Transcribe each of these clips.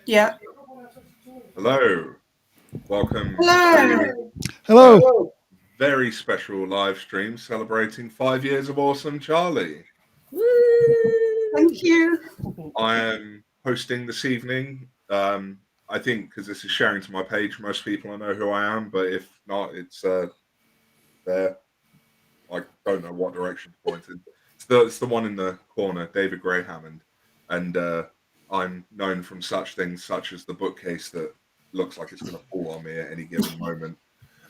Yeah. Hello. Welcome Hello. to Hello. a very special live stream celebrating 5 years of Ausome Charlie. Woo! Thank you. I am hosting this evening. I think because this is sharing to my page, most people will know who I am, but if not, it's there. I don't know what direction to point in. It's the one in the corner, David Gray Hammond. And I'm known from such things such as the bookcase that looks like it's going to fall on me at any given moment.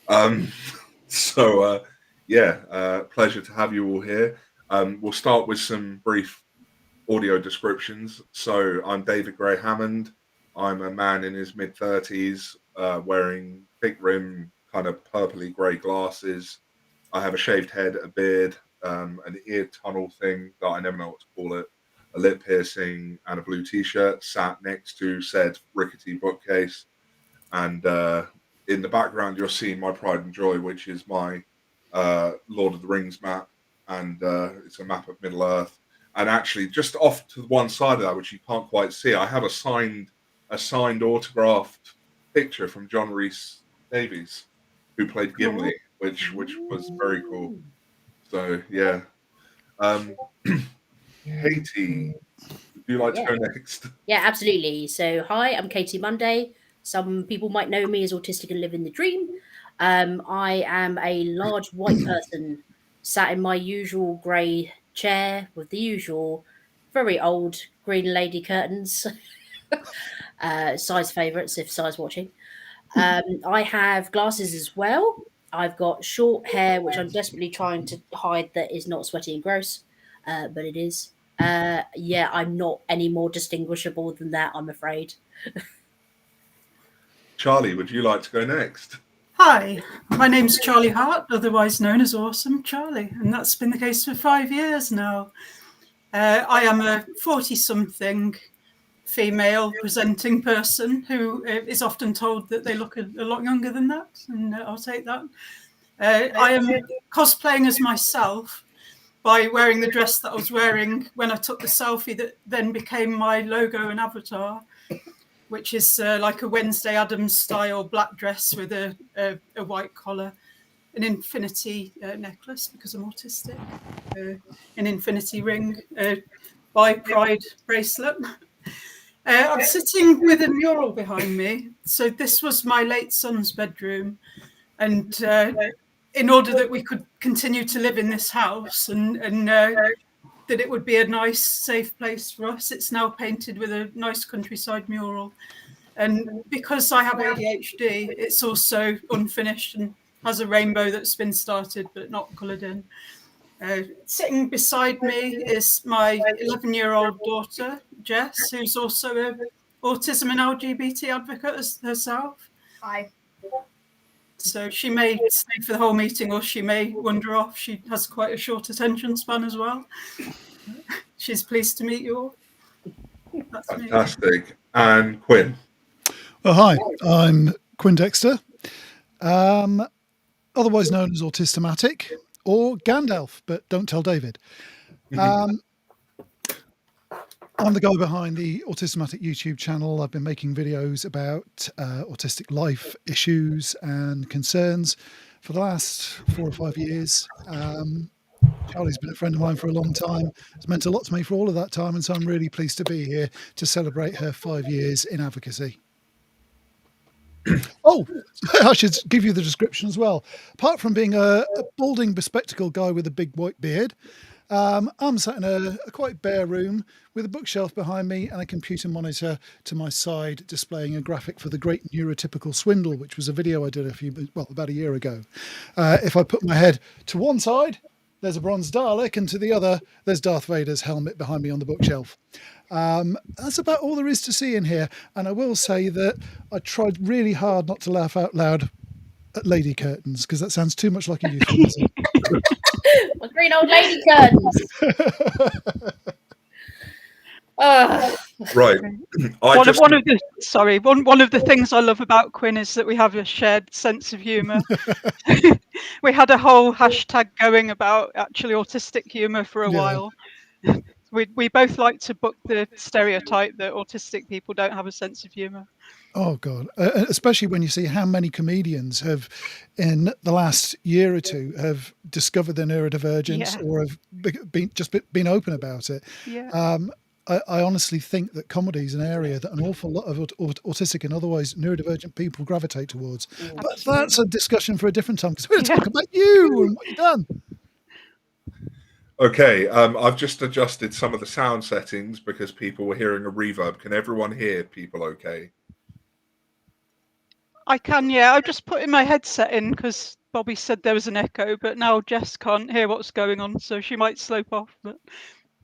Pleasure to have you all here. We'll start with some brief audio descriptions. So I'm David Gray Hammond. I'm a man in his mid-30s, wearing thick rim, kind of purpley grey glasses. I have a shaved head, a beard, an ear tunnel thing that I never know what to call it, a lip piercing, and a blue t-shirt sat next to said rickety bookcase. And in the background, you'll see my pride and joy, which is my Lord of the Rings map. And it's a map of Middle-earth. And actually, just off to one side of that, which you can't quite see, I have a signed autographed picture from John Rhys Davies, who played Gimli, which was very cool. So yeah, Katie, would you like to go next? Yeah, absolutely. So hi, I'm Katie Monday. Some people might know me as Autistic and Living the Dream. I am a large white person sat in my usual grey chair with the usual very old green lady curtains. Size favourites if Si's watching. I have glasses as well. I've got short hair, which I'm desperately trying to hide that is not sweaty and gross, but it is. I'm not any more distinguishable than that, I'm afraid. Charlie, would you like to go next? Hi, my name's Charlie Hart, otherwise known as Ausome Charlie, and that's been the case for 5 years now. I am a 40-something female presenting person who is often told that they look a lot younger than that, and I'll take that. I am cosplaying as myself by wearing the dress that I was wearing when I took the selfie that then became my logo and avatar, which is like a Wednesday Addams style black dress with a white collar, an infinity necklace because I'm autistic, an infinity ring, by Pride bracelet. I'm sitting with a mural behind me. So this was my late son's bedroom. And in order that we could continue to live in this house and that it would be a nice, safe place for us, it's now painted with a nice countryside mural. And because I have ADHD, it's also unfinished and has a rainbow that's been started but not coloured in. Sitting beside me is my 11-year-old daughter, Jess, who's also an autism and LGBT advocate herself. Hi. So she may stay for the whole meeting or she may wander off. She has quite a short attention span as well. She's pleased to meet you all. That's fantastic. Me. And Quinn. Well, hi, I'm Quinn Dexter, otherwise known as Autismatic. Or Gandalf, but don't tell David. I'm the guy behind the Autismatic YouTube channel. I've been making videos about autistic life issues and concerns for the last 4 or 5 years. Charlie's been a friend of mine for a long time. It's meant a lot to me for all of that time, and so I'm really pleased to be here to celebrate her 5 years in advocacy. Oh, I should give you the description as well. Apart from being a balding, bespectacled guy with a big white beard, I'm sat in a quite bare room with a bookshelf behind me and a computer monitor to my side displaying a graphic for the Great Neurotypical Swindle, which was a video I did about a year ago. If I put my head to one side, there's a bronze Dalek, and to the other, there's Darth Vader's helmet behind me on the bookshelf. That's about all there is to see in here. And I will say that I tried really hard not to laugh out loud at lady curtains, because that sounds too much like a euphemism. Green old lady curtains. Right. One of the things I love about Quinn is that we have a shared sense of humour. We had a whole hashtag going about actually autistic humour for a while. We both like to book the stereotype that autistic people don't have a sense of humour. Oh God! Especially when you see how many comedians have, in the last year or two, have discovered their neurodivergence or have been open about it. Yeah. I honestly think that comedy is an area that an awful lot of autistic and otherwise neurodivergent people gravitate towards. But Absolutely. that's a discussion for a different time, because we're going to Yeah. talk about you and what you've done. Okay, I've just adjusted some of the sound settings because people were hearing a reverb. Can everyone hear people okay? I can, yeah. I've just put in my headset in because Bobby said there was an echo, but now Jess can't hear what's going on, so she might slope off. But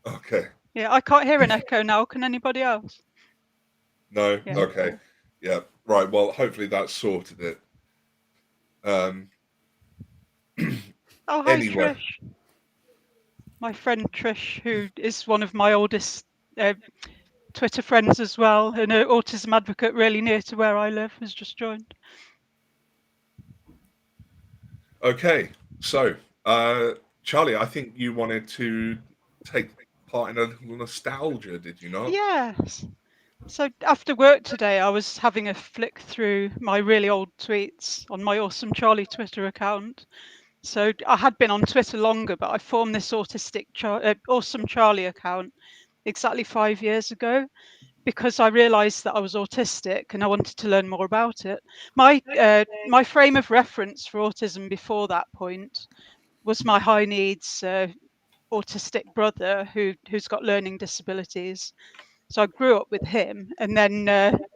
Okay. yeah, I can't hear an echo now. Can anybody else? No? Yeah. Okay. Yeah. Right. Well, hopefully that sorted it. Oh, hi, Anyway. Trish. My friend Trish, who is one of my oldest Twitter friends as well, and an autism advocate really near to where I live, has just joined. Okay. So, Charlie, I think you wanted to take part in a little nostalgia, did you not? Yes. So after work today, I was having a flick through my really old tweets on my Ausome Charlie Twitter account. So I had been on Twitter longer, but I formed this Ausome Charlie account exactly 5 years ago because I realised that I was autistic and I wanted to learn more about it. My frame of reference for autism before that point was my high needs autistic brother who's got learning disabilities. So I grew up with him, and then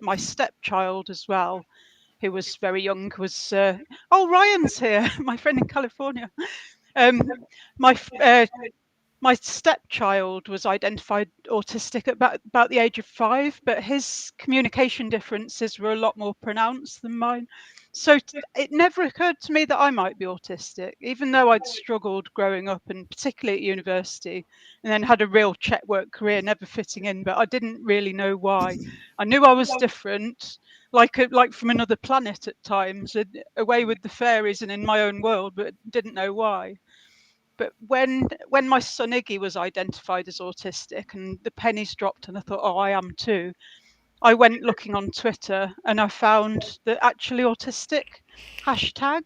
my stepchild as well, who was very young, was Ryan's here, my friend in California. Um, my my stepchild was identified autistic at about the age of 5, but his communication differences were a lot more pronounced than mine. So it never occurred to me that I might be autistic, even though I'd struggled growing up, and particularly at university, and then had a real check work career, never fitting in, but I didn't really know why. I knew I was different, like from another planet at times, away with the fairies and in my own world, but didn't know why. But when my son Iggy was identified as autistic and the pennies dropped and I thought, oh, I am too, I went looking on Twitter and I found the actually autistic hashtag.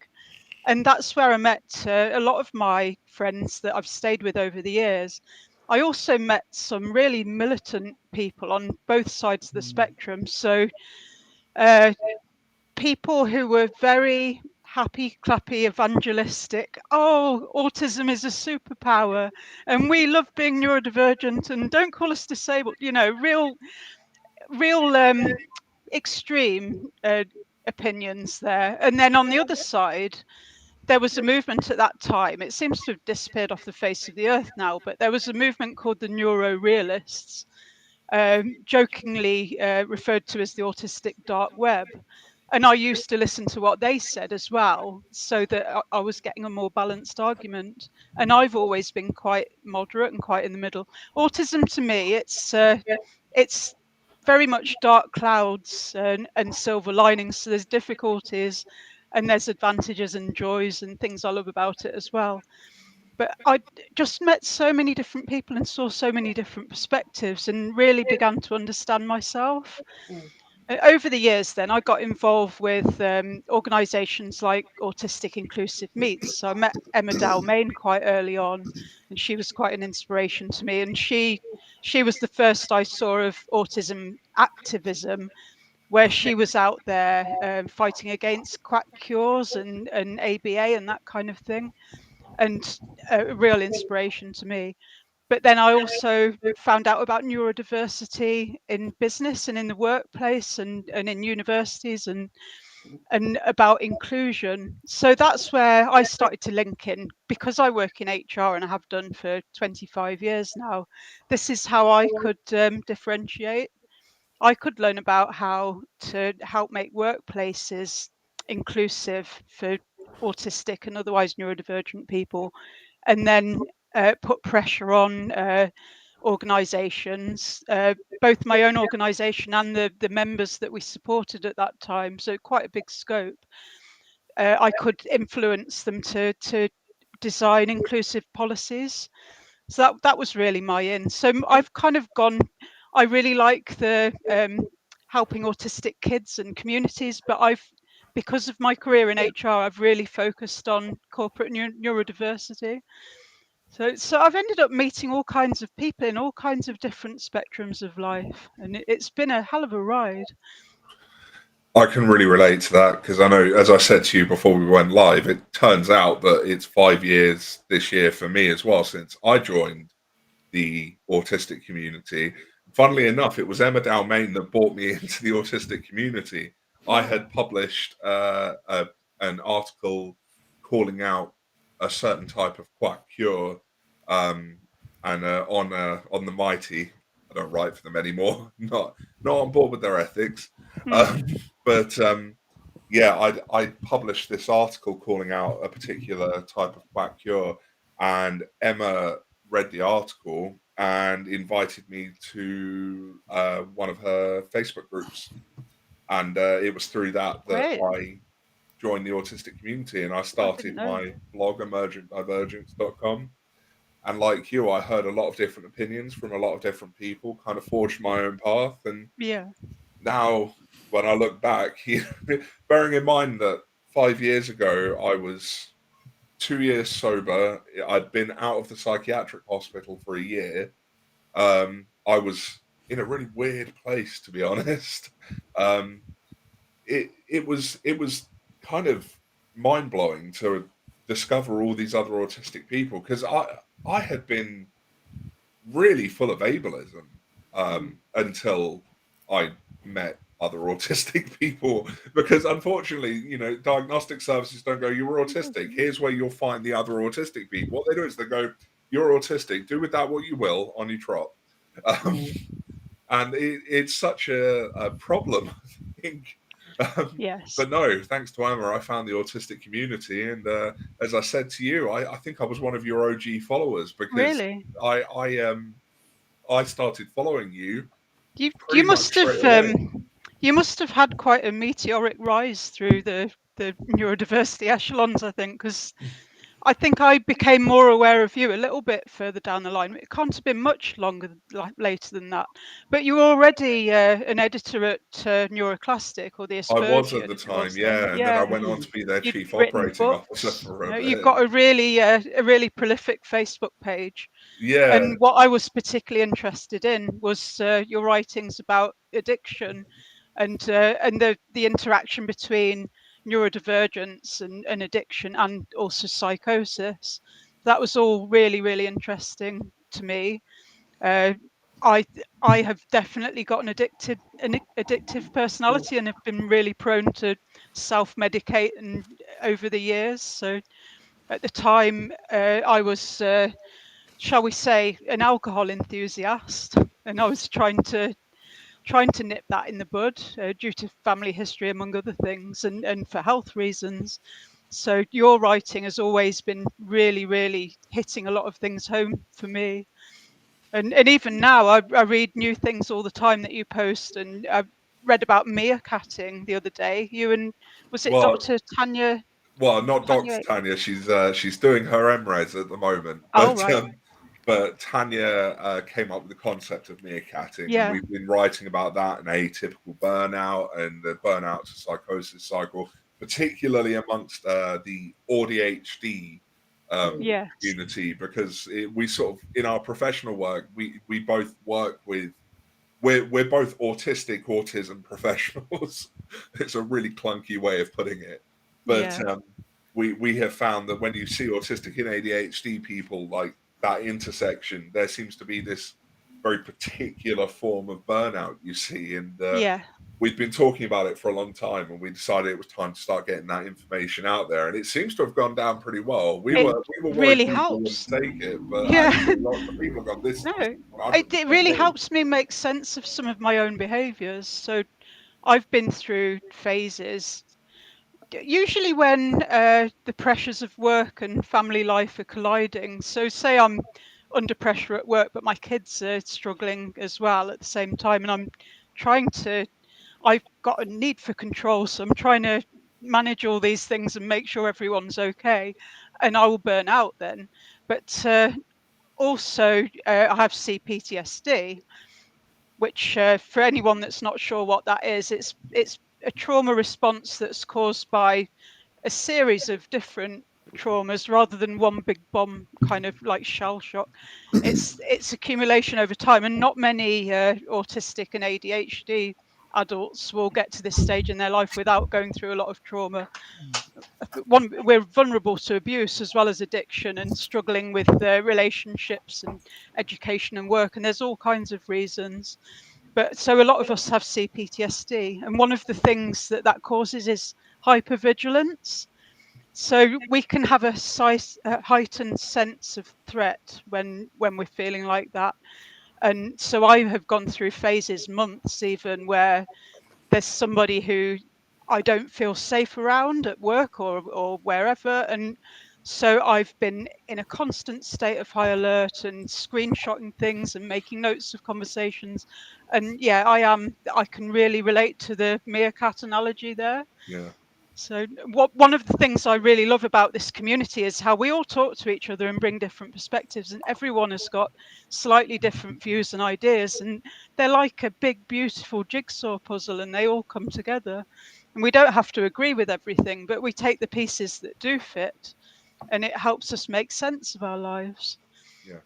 And that's where I met a lot of my friends that I've stayed with over the years. I also met some really militant people on both sides of the spectrum. So people who were very happy, clappy, evangelistic. Oh, autism is a superpower, and we love being neurodivergent, and don't call us disabled. You know, real extreme opinions there. And then on the other side, there was a movement at that time. It seems to have disappeared off the face of the earth now, but there was a movement called the Neurorealists, jokingly referred to as the autistic dark web. And I used to listen to what they said as well, so that I was getting a more balanced argument. And I've always been quite moderate and quite in the middle. Autism to me, it's very much dark clouds and silver linings. So there's difficulties and there's advantages and joys and things I love about it as well. But I just met so many different people and saw so many different perspectives and really began to understand myself. Over the years, then I got involved with organisations like Autistic Inclusive Meets. So I met Emma Dalmain quite early on, and she was quite an inspiration to me. And she was the first I saw of autism activism, where she was out there fighting against quack cures and ABA and that kind of thing, and a real inspiration to me. But then I also found out about neurodiversity in business and in the workplace and in universities and about inclusion. So that's where I started to link in, because I work in HR and I have done for 25 years now. This is how I could differentiate. I could learn about how to help make workplaces inclusive for autistic and otherwise neurodivergent people, and then put pressure on organisations, both my own organisation and the members that we supported at that time. So quite a big scope. I could influence them to design inclusive policies. So that was really my in. So I've kind of gone. I really like the helping autistic kids and communities, but because of my career in HR, I've really focused on corporate neurodiversity. So I've ended up meeting all kinds of people in all kinds of different spectrums of life, and it's been a hell of a ride. I can really relate to that because I know, as I said to you before we went live, it turns out that it's 5 years this year for me as well since I joined the autistic community. Funnily enough, it was Emma Dalmain that brought me into the autistic community. I had published an article calling out a certain type of quack cure, and on the Mighty. I don't write for them anymore. Not on board with their ethics. But yeah, I published this article calling out a particular type of quack cure, and Emma read the article and invited me to one of her Facebook groups, and it was through that Great. I joined the autistic community, and I started my blog emergentdivergence.com. And like you, I heard a lot of different opinions from a lot of different people, kind of forged my own path. And now when I look back, bearing in mind that 5 years ago I was 2 years sober, I'd been out of the psychiatric hospital for a year. I was in a really weird place, to be honest. It was kind of mind blowing to discover all these other autistic people, because I had been really full of ableism until I met other autistic people, because unfortunately, diagnostic services don't go, "You're autistic. Here's where you'll find the other autistic people." What they do is they go, "You're autistic. Do with that what you will on your trot." And it's such a problem, I think. Yes. But no, thanks to Emma, I found the autistic community, and as I said to you, I think I was one of your OG followers, because Really? I started following you. You must have had quite a meteoric rise through the neurodiversity echelons, I think, because I think I became more aware of you a little bit further down the line. It can't have been much longer later than that. But you were already an editor at Neuroclastic, or the Aspergian. I was at the time, yeah, and then I went on to be their chief operating officer for a bit. You've got a really prolific Facebook page. Yeah. And what I was particularly interested in was your writings about addiction and the interaction between neurodivergence and addiction, and also psychosis. That was all really interesting to me. I have definitely got an addictive personality, and have been really prone to self-medicate and over the years. So at the time, I was, shall we say, an alcohol enthusiast, and I was trying to nip that in the bud due to family history, among other things, and for health reasons. So your writing has always been really hitting a lot of things home for me. And even now, I read new things all the time that you post, and I read about meerkatting the other day. You and, was it Dr. Tanya? Well, not Dr. Tanya. She's doing her MRes at the moment. Oh, right. But Tanya came up with the concept of meerkatting, and we've been writing about that and atypical burnout and the burnout to psychosis cycle, particularly amongst the ADHD community, because we sort of, in our professional work, we both work with, we're both autism professionals. It's a really clunky way of putting it, but we have found that when you see autistic and ADHD people, like that intersection, there seems to be this very particular form of burnout you see, and we've been talking about it for a long time, and we decided it was time to start getting that information out there, and it seems to have gone down pretty well. We were really helps. Take it, but lots of people got this. It really helps me make sense of some of my own behaviours. So I've been through phases, usually when the pressures of work and family life are colliding. So say I'm under pressure at work, but my kids are struggling as well at the same time, and I've got a need for control, so I'm trying to manage all these things and make sure everyone's okay, and I will burn out then. But also I have CPTSD, which for anyone that's not sure what that is, it's a trauma response that's caused by a series of different traumas rather than one big bomb, kind of like shell shock. It's accumulation over time, and not many autistic and ADHD adults will get to this stage in their life without going through a lot of trauma. We're vulnerable to abuse as well as addiction, and struggling with relationships and education and work, and there's all kinds of reasons. But so a lot of us have CPTSD, and one of the things that causes is hypervigilance. So we can have a heightened sense of threat when we're feeling like that. And so I have gone through phases, months even, where there's somebody who I don't feel safe around at work or wherever. And so I've been in a constant state of high alert and screenshotting things and making notes of conversations. And yeah, I can really relate to the meerkat analogy there. Yeah. So one of the things I really love about this community is how we all talk to each other and bring different perspectives, and everyone has got slightly different views and ideas, and they're like a big, beautiful jigsaw puzzle, and they all come together. And we don't have to agree with everything, but we take the pieces that do fit, and it helps us make sense of our lives. Yeah.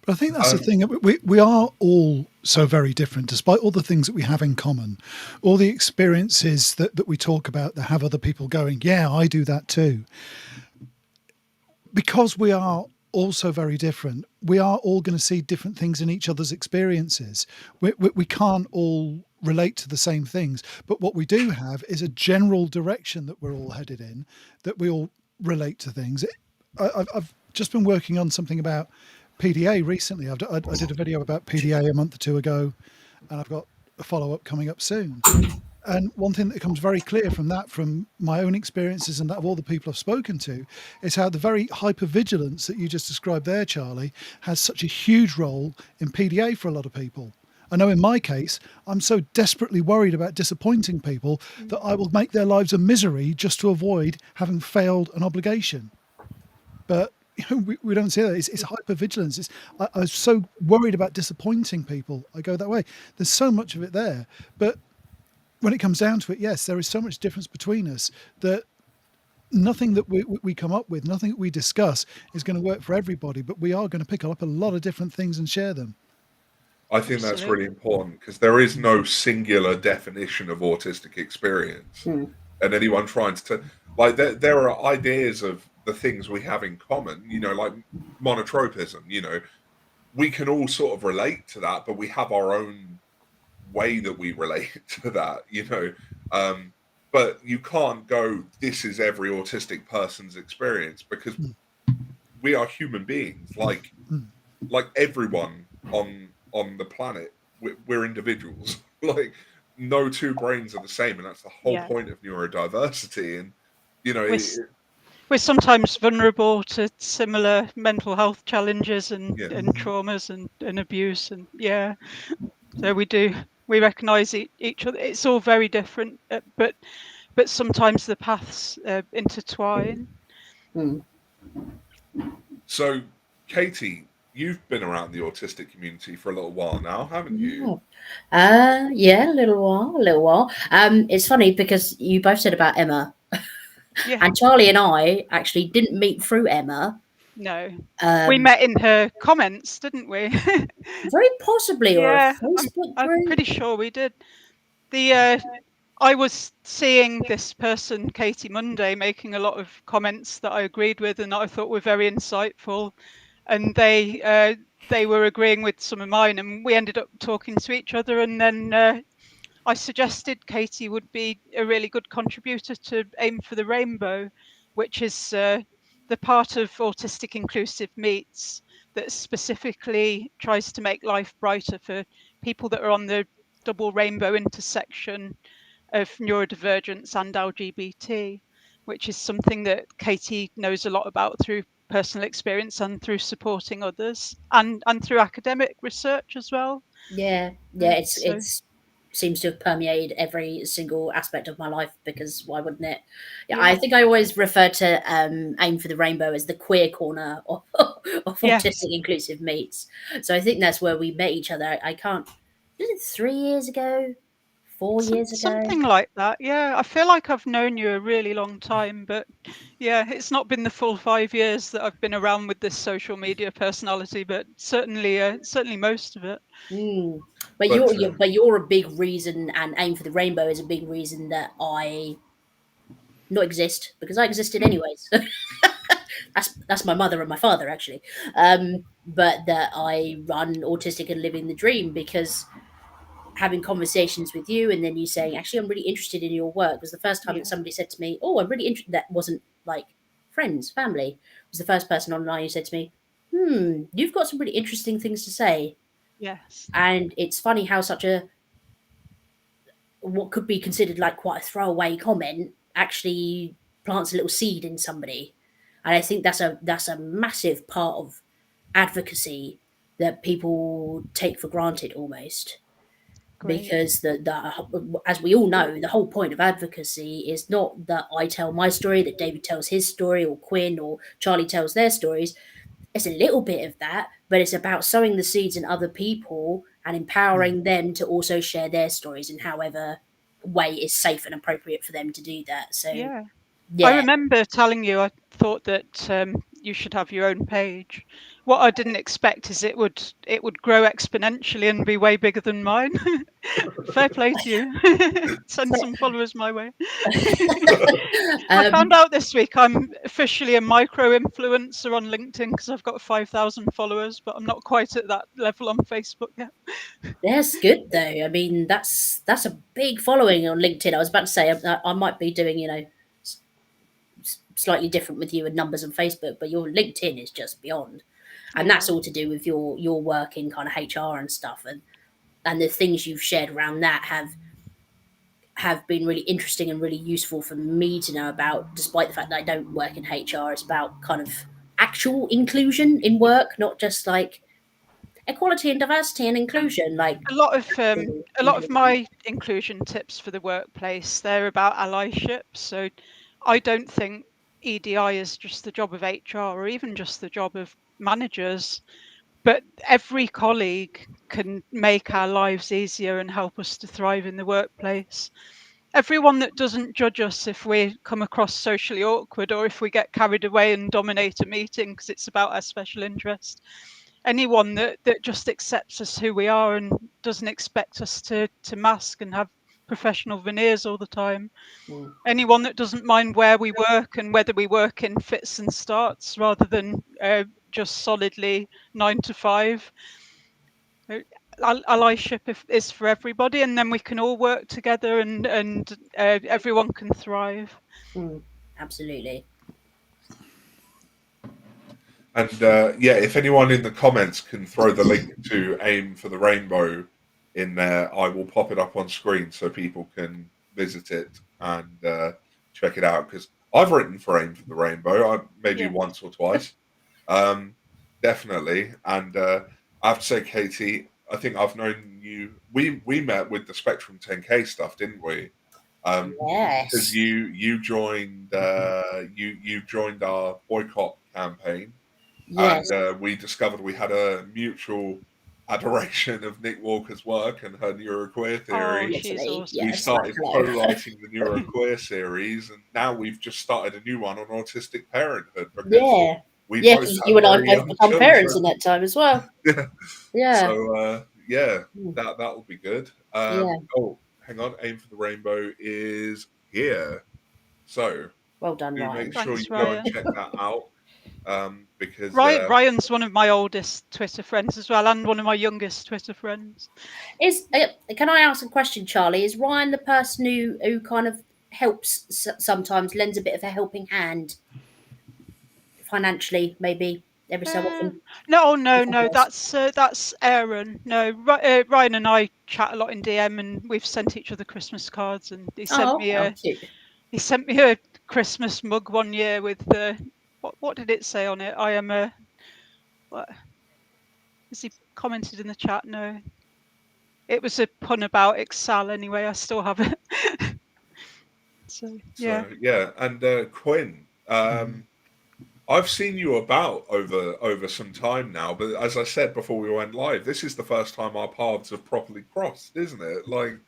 But I think that's the thing. We are all so very different, despite all the things that we have in common, all the experiences that we talk about that have other people going, yeah, I do that too. Because we are all so very different, we are all going to see different things in each other's experiences. We can't all relate to the same things, but what we do have is a general direction that we're all headed in, that we all relate to things. I've just been working on something about PDA recently. I did a video about PDA a month or two ago, and I've got a follow-up coming up soon. And one thing that becomes very clear from that, from my own experiences and that of all the people I've spoken to, is how the very hypervigilance that you just described there, Charlie, has such a huge role in PDA for a lot of people. I know in my case, I'm so desperately worried about disappointing people that I will make their lives a misery just to avoid having failed an obligation. But we don't see that. It's hypervigilance. I was so worried about disappointing people. I go that way. There's so much of it there. But when it comes down to it, yes, there is so much difference between us that nothing that we come up with, nothing that we discuss is going to work for everybody. But we are going to pick up a lot of different things and share them. I think that's really important, because there is no singular definition of autistic experience. And anyone trying to, like, there are ideas of the things we have in common, you know, like monotropism, you know, we can all sort of relate to that, but we have our own way that we relate to that, you know. But you can't go, this is every autistic person's experience, because we are human beings, like everyone on the planet. We're individuals. Like, no two brains are the same, and that's the whole point of neurodiversity. And you know, we're sometimes vulnerable to similar mental health challenges and traumas and abuse, and so we recognize each other. It's all very different, but sometimes the paths intertwine. So, Katie, you've been around the autistic community for a little while now, haven't you? Yeah, a little while. It's funny because you both said about Emma. And Charlie and I actually didn't meet through Emma. No. We met in her comments, didn't we? Very possibly, or a Facebook I'm group. pretty sure we did. I was seeing this person, Katie Monday, making a lot of comments that I agreed with and that I thought were very insightful. And they were agreeing with some of mine, and we ended up talking to each other. And then I suggested Katie would be a really good contributor to Aim for the Rainbow, which is the part of Autistic Inclusive Meets that specifically tries to make life brighter for people that are on the double rainbow intersection of neurodivergence and LGBT, which is something that Katie knows a lot about through personal experience and through supporting others, and through academic research as well. It's seems to have permeated every single aspect of my life, because why wouldn't it? Yeah, Yeah. I think I always refer to Aim for the Rainbow as the queer corner of Yes. Autistic Inclusive Meets. So I think that's where we met each other. I can't, was it 3 years ago? 4 years ago? Something like that. Yeah, I feel like I've known you a really long time, but yeah, it's not been the full 5 years that I've been around with this social media personality, but certainly most of it. But But, you're a big reason, and Aim for the Rainbow is a big reason that I not exist, because I existed anyways. That's my mother and my father, actually. But that I run Autistic and Living the Dream, because having conversations with you and then you saying, actually, I'm really interested in your work, was the first time Yeah. that somebody said to me, oh, I'm really interested. That wasn't like friends, family. Was the first person online who said to me, you've got some really interesting things to say. Yes. And it's funny how such a, what could be considered like quite a throwaway comment actually plants a little seed in somebody. And I think that's a massive part of advocacy that people take for granted almost. Great. Because as we all know, the whole point of advocacy is not that I tell my story, that David tells his story, or Quinn or Charlie tells their stories. It's a little bit of that, but it's about sowing the seeds in other people and empowering them to also share their stories in however way is safe and appropriate for them to do that. So Yeah. yeah, I remember telling you I thought that you should have your own page. What I didn't expect is it would grow exponentially and be way bigger than mine. Fair play to you. Send some followers my way. I found out this week I'm officially a micro influencer on LinkedIn because I've got 5,000 followers, but I'm not quite at that level on Facebook yet. that's good though. I mean, that's a big following on LinkedIn. I was about to say I might be doing, slightly different with you and numbers on Facebook, but your LinkedIn is just beyond. And that's all to do with your work in kind of HR and stuff, and the things you've shared around that have been really interesting and really useful for me to know about, despite the fact that I don't work in HR. It's about kind of actual inclusion in work, not just like equality and diversity and inclusion. Like a lot of my inclusion tips for the workplace, they're about allyship. So I don't think EDI is just the job of HR or even just the job of managers, but every colleague can make our lives easier and help us to thrive in the workplace. Everyone that doesn't judge us if we come across socially awkward or if we get carried away and dominate a meeting because it's about our special interest. Anyone that just accepts us who we are and doesn't expect us to mask and have professional veneers all the time. Anyone that doesn't mind where we work and whether we work in fits and starts rather than just solidly 9 to 5. Allyship is for everybody, and then we can all work together and everyone can thrive. Absolutely. And if anyone in the comments can throw the link to Aim for the Rainbow in there, I will pop it up on screen so people can visit it and check it out. Because I've written for Aim for the Rainbow, maybe once or twice, definitely. And I have to say, Katie, I think I've known you. We met with the Spectrum 10K stuff, didn't we? Yes. Because you joined you joined our boycott campaign. Yes. And we discovered we had a mutual adoration of Nick Walker's work and her neuroqueer theory. Oh, she's awesome. We started co-writing the neuroqueer series, and now we've just started a new one on autistic parenthood. Because we both you and I very both young become children. parents in that time as well. Yeah. So that will be good. Oh, hang on, Aim for the Rainbow is here. So well done, do Ryan. make sure Thanks, you go Ryan. and check that out. Because Ryan's one of my oldest Twitter friends as well, and one of my youngest Twitter friends. Can I ask a question, Charlie? Is Ryan the person who kind of helps sometimes, lends a bit of a helping hand financially, maybe every so often? No, that's Aaron. No, Ryan and I chat a lot in DM, and we've sent each other Christmas cards, and he sent me a Christmas mug one year with the what did it say on it? I am a what? Has he commented in the chat? No. it was a pun about Excel anyway. I still have it. So yeah. So, yeah, and Quinn, I've seen you about over some time now, but as I said before we went live, this is the first time our paths have properly crossed, isn't it? Like,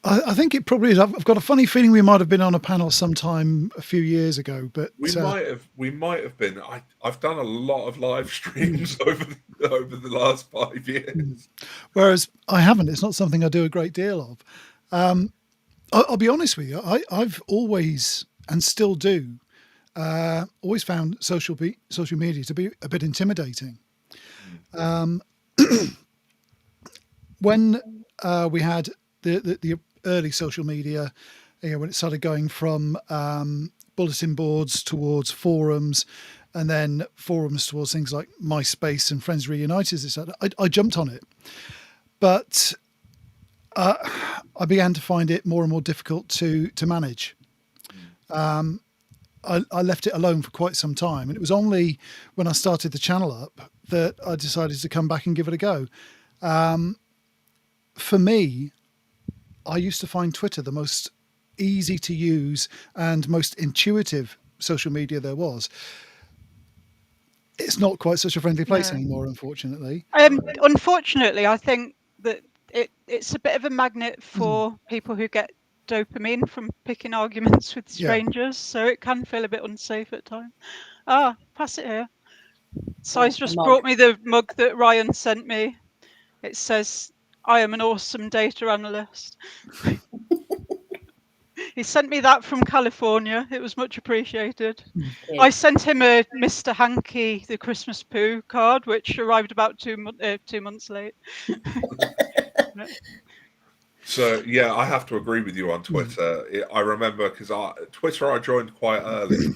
I think it probably is. I've got a funny feeling we might have been on a panel sometime a few years ago, but we might have been. I've done a lot of live streams over the last 5 years, whereas I haven't. It's not something I do a great deal of. I'll be honest with you. I've always, and still do, always found social media to be a bit intimidating. When we had the early social media, when it started going from bulletin boards towards forums, and then forums towards things like MySpace and Friends Reunited, I jumped on it, but I began to find it more and more difficult to manage. I left it alone for quite some time, and it was only when I started the channel up that I decided to come back and give it a go. For me, I used to find Twitter the most easy to use and most intuitive social media there was. It's not quite such a friendly place anymore, unfortunately. Unfortunately, I think that it's a bit of a magnet for people who get dopamine from picking arguments with strangers, so it can feel a bit unsafe at times. Pass it here. Si's just brought me the mug that Ryan sent me. It says, "I am an awesome data analyst." He sent me that from California. It was much appreciated. I sent him a Mr. Hanky the Christmas poo card, which arrived about 2 months late. So yeah, I have to agree with you on Twitter. I remember because Twitter I joined quite early,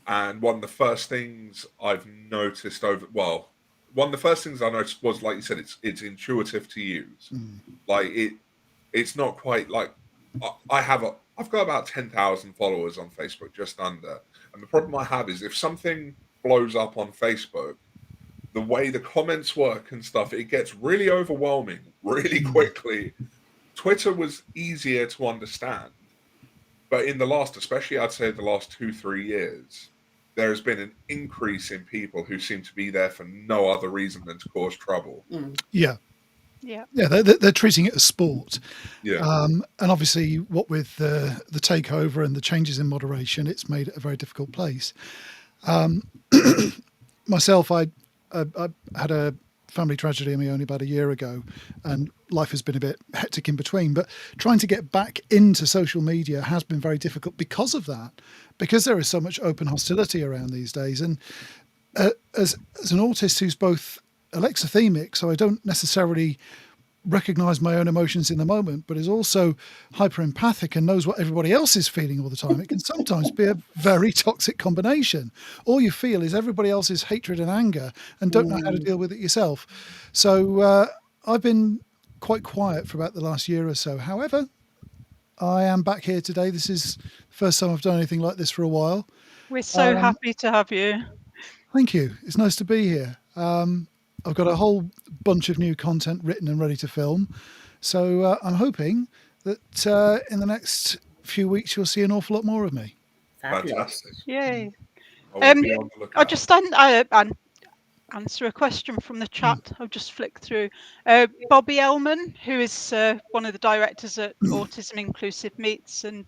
and one of the first things I've noticed one of the first things I noticed was, like you said, it's intuitive to use. Like it's not quite like I've got about 10,000 followers on Facebook, just under. And the problem I have is if something blows up on Facebook, the way the comments work and stuff, it gets really overwhelming really quickly. Twitter was easier to understand, but in especially I'd say the last 2-3 years, there has been an increase in people who seem to be there for no other reason than to cause trouble. Yeah, they're treating it as sport. And obviously, what with the takeover and the changes in moderation, it's made it a very difficult place. Myself, I had a family tragedy of my own about a year ago, and life has been a bit hectic in between, but trying to get back into social media has been very difficult because of that, because there is so much open hostility around these days. And as an autist who's both alexithemic, so I don't necessarily recognize my own emotions in the moment, but is also hyper empathic and knows what everybody else is feeling all the time, it can sometimes be a very toxic combination. All you feel is everybody else's hatred and anger and don't know how to deal with it yourself. So I've been quite quiet for about the last year or so. However, I am back here today. This is the first time I've done anything like this for a while. We're so happy to have you. Thank you. It's nice to be here. I've got a whole bunch of new content written and ready to film. So I'm hoping that in the next few weeks, you'll see an awful lot more of me. fantastic. Yay. I'll just answer a question from the chat. I'll just flick through. Bobby Ellman, who is one of the directors at Autism Inclusive Meets and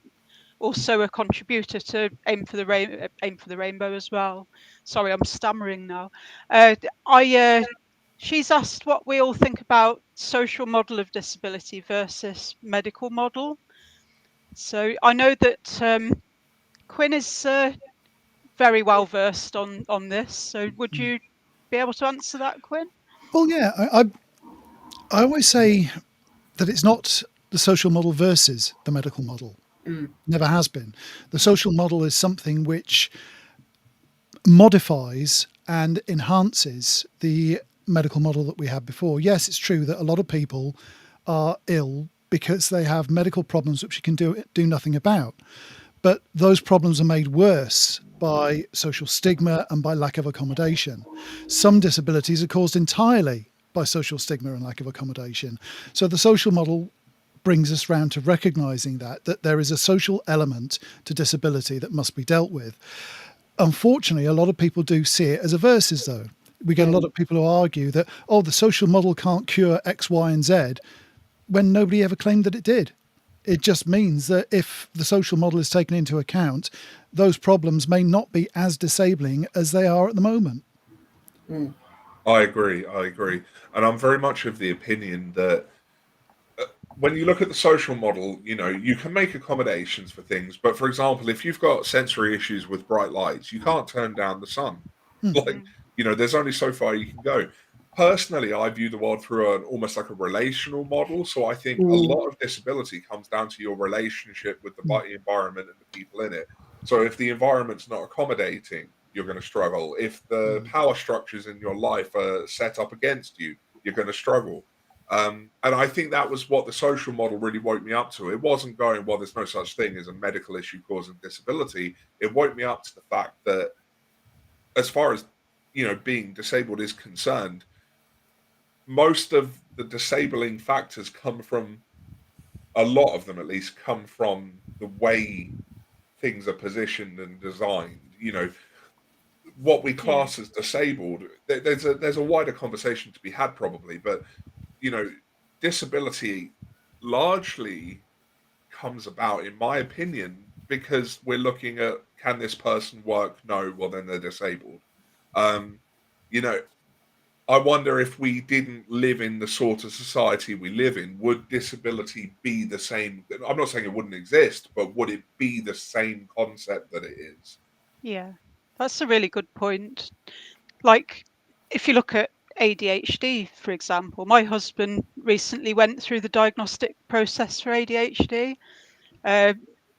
also a contributor to Aim for the Rainbow as well. Sorry, I'm stammering now. She's asked what we all think about social model of disability versus medical model. So I know that Quinn is very well versed on this. So would you be able to answer that, Quinn? Well, yeah, I always say that it's not the social model versus the medical model. Never has been. The social model is something which modifies and enhances the medical model that we had before. Yes, it's true that a lot of people are ill because they have medical problems which you can do nothing about. But those problems are made worse by social stigma and by lack of accommodation. Some disabilities are caused entirely by social stigma and lack of accommodation. So the social model brings us round to recognising that there is a social element to disability that must be dealt with. Unfortunately, a lot of people do see it as a versus, though. We get a lot of people who argue that, oh, the social model can't cure X, Y, and Z, when nobody ever claimed that it did. It just means that if the social model is taken into account, those problems may not be as disabling as they are at the moment. I agree. And I'm very much of the opinion that when you look at the social model, you can make accommodations for things. But for example, if you've got sensory issues with bright lights, you can't turn down the sun. Like, there's only so far you can go. Personally, I view the world through almost like a relational model. So I think a lot of disability comes down to your relationship with the environment and the people in it. So if the environment's not accommodating, you're going to struggle. If the power structures in your life are set up against you, you're going to struggle. And I think that was what the social model really woke me up to. It wasn't going, well, there's no such thing as a medical issue causing disability. It woke me up to the fact that as far as, being disabled is concerned, most of the disabling factors a lot of them at least, come from the way things are positioned and designed. What we class as disabled, there's a wider conversation to be had probably, but disability largely comes about, in my opinion, because we're looking at, can this person work? No, well then they're disabled. I wonder if we didn't live in the sort of society we live in, would disability be the same? I'm not saying it wouldn't exist, but would it be the same concept that it is? Yeah, that's a really good point. Like, if you look at ADHD, for example, my husband recently went through the diagnostic process for ADHD,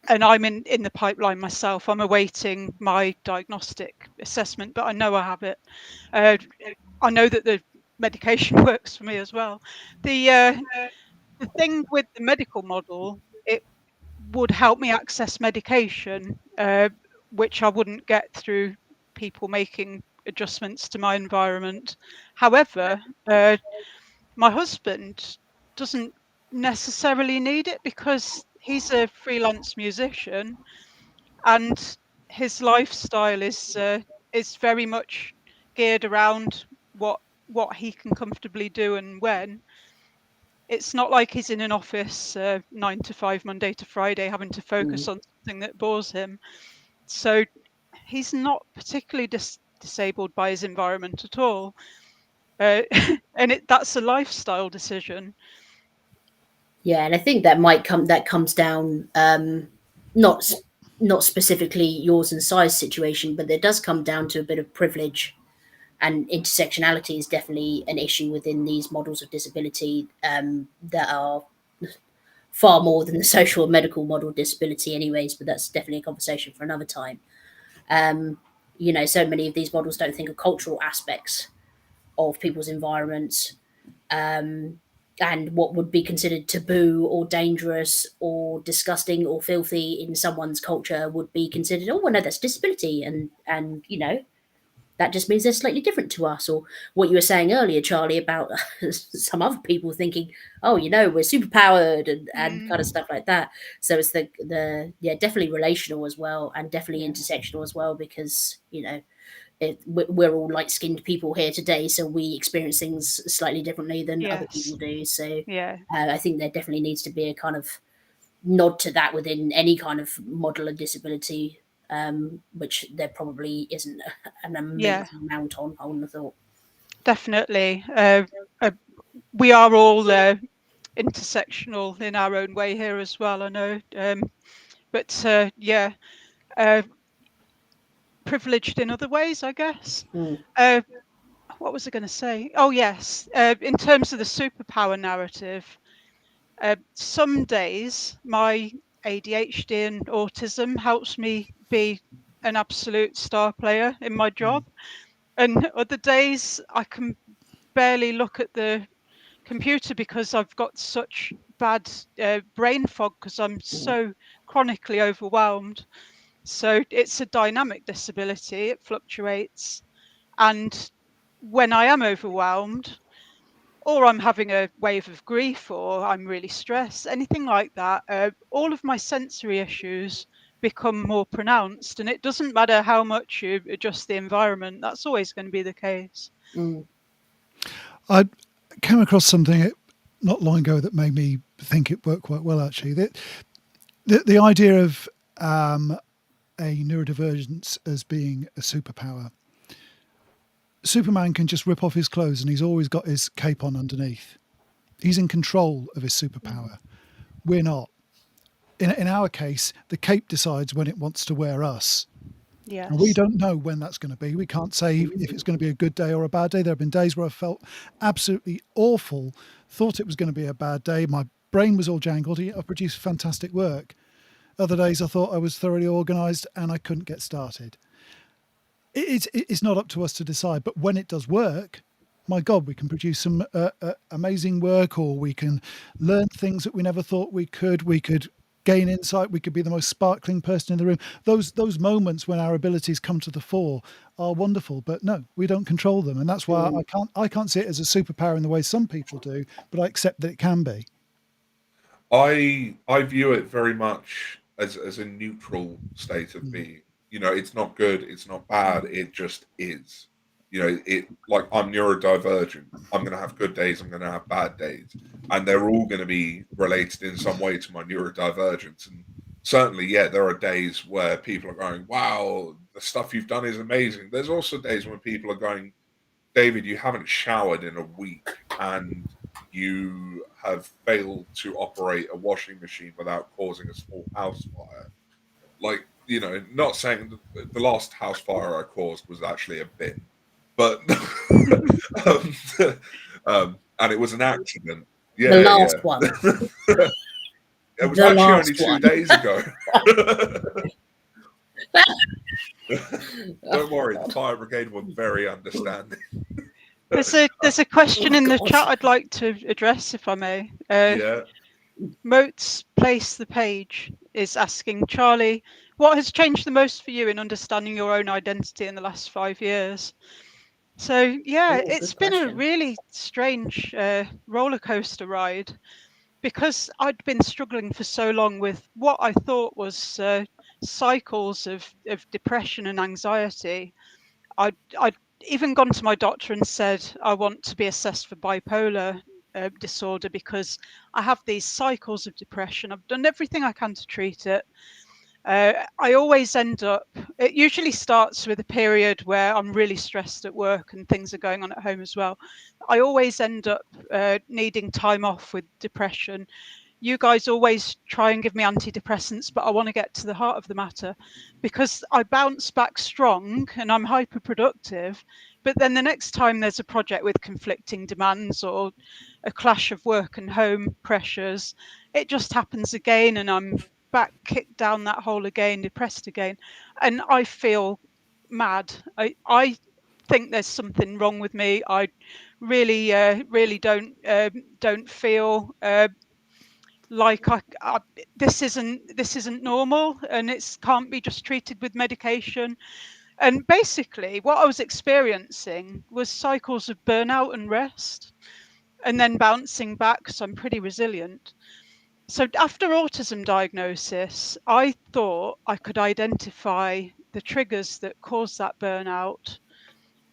and I'm in the pipeline myself. I'm awaiting my diagnostic assessment, but I know I have it. I know that the medication works for me as well. The thing with the medical model, it would help me access medication, which I wouldn't get through people making adjustments to my environment. However, my husband doesn't necessarily need it because he's a freelance musician and his lifestyle is very much geared around what he can comfortably do and when. It's not like he's in an office 9 to 5 Monday to Friday having to focus on something that bores him. So he's not particularly disabled by his environment at all, and that's a lifestyle decision. Yeah, and I think that comes down not specifically yours and size situation, but it does come down to a bit of privilege, and intersectionality is definitely an issue within these models of disability that are far more than the social and medical model disability anyways, but that's definitely a conversation for another time. So many of these models don't think of cultural aspects of people's environments, and what would be considered taboo or dangerous or disgusting or filthy in someone's culture would be considered, oh, well, no, that's disability, and that just means they're slightly different to us. Or what you were saying earlier, Charlie, about some other people thinking, oh, we're superpowered and kind of stuff like that. So it's definitely relational as well, and definitely intersectional as well, because we're all light-skinned people here today, so we experience things slightly differently than other people do. So I think there definitely needs to be a kind of nod to that within any kind of model of disability, which there probably isn't an amazing amount on, I wouldn't have thought. Definitely. We are all intersectional in our own way here as well, I know. But privileged in other ways, I guess. What was I going to say? Oh, yes. In terms of the superpower narrative, some days my ADHD and autism helps me be an absolute star player in my job. And other days I can barely look at the computer because I've got such bad brain fog because I'm so chronically overwhelmed. So it's a dynamic disability, it fluctuates. And when I am overwhelmed, or I'm having a wave of grief, or I'm really stressed, anything like that, all of my sensory issues become more pronounced. And it doesn't matter how much you adjust the environment, that's always going to be the case. I came across something not long ago that made me think it worked quite well, actually. The idea of a neurodivergence as being a superpower. Superman can just rip off his clothes and he's always got his cape on underneath. He's in control of his superpower. We're not. In our case, the cape decides when it wants to wear us. Yes. And we don't know when that's going to be. We can't say if it's going to be a good day or a bad day. There have been days where I felt absolutely awful, thought it was going to be a bad day. My brain was all jangled. I produced fantastic work. Other days I thought I was thoroughly organised and I couldn't get started. It's not up to us to decide, but when it does work, my God, we can produce some amazing work, or we can learn things that we never thought we could. We could gain insight. We could be the most sparkling person in the room. Those moments when our abilities come to the fore are wonderful, but no, we don't control them, and that's why I can't see it as a superpower in the way some people do, but I accept that it can be. I view it very much as a neutral state of being. It's not good, it's not bad, it just is. Like, I'm neurodivergent. I'm going to have good days, I'm going to have bad days, and they're all going to be related in some way to my neurodivergence. And certainly, yeah, there are days where people are going, wow, the stuff you've done is amazing. There's also days when people are going, David, you haven't showered in a week and you have failed to operate a washing machine without causing a small house fire. Like, not saying the last house fire I caused was actually a bin, but and it was an accident. Yeah, the last one. It was actually only 2 days ago. Don't worry, the fire brigade were very understanding. There's a question in the chat I'd like to address, if I may. Yeah. Moats Place the Page is asking, Charlie, what has changed the most for you in understanding your own identity in the last 5 years? So, yeah, it's been a really strange roller coaster ride, because I'd been struggling for so long with what I thought was cycles of depression and anxiety. I'd even gone to my doctor and said, I want to be assessed for bipolar disorder, because I have these cycles of depression. I've done everything I can to treat it. I always end up, it usually starts with a period where I'm really stressed at work and things are going on at home as well. I always end up needing time off with depression. You guys always try and give me antidepressants, but I want to get to the heart of the matter, because I bounce back strong and I'm hyper productive. But then the next time there's a project with conflicting demands or a clash of work and home pressures, it just happens again, and I'm back, kicked down that hole again, depressed again, and I feel mad. I think there's something wrong with me. I really don't feel like this isn't normal, and it can't be just treated with medication. And basically what I was experiencing was cycles of burnout and rest, and then bouncing back, so I'm pretty resilient. So after autism diagnosis, I thought I could identify the triggers that cause that burnout,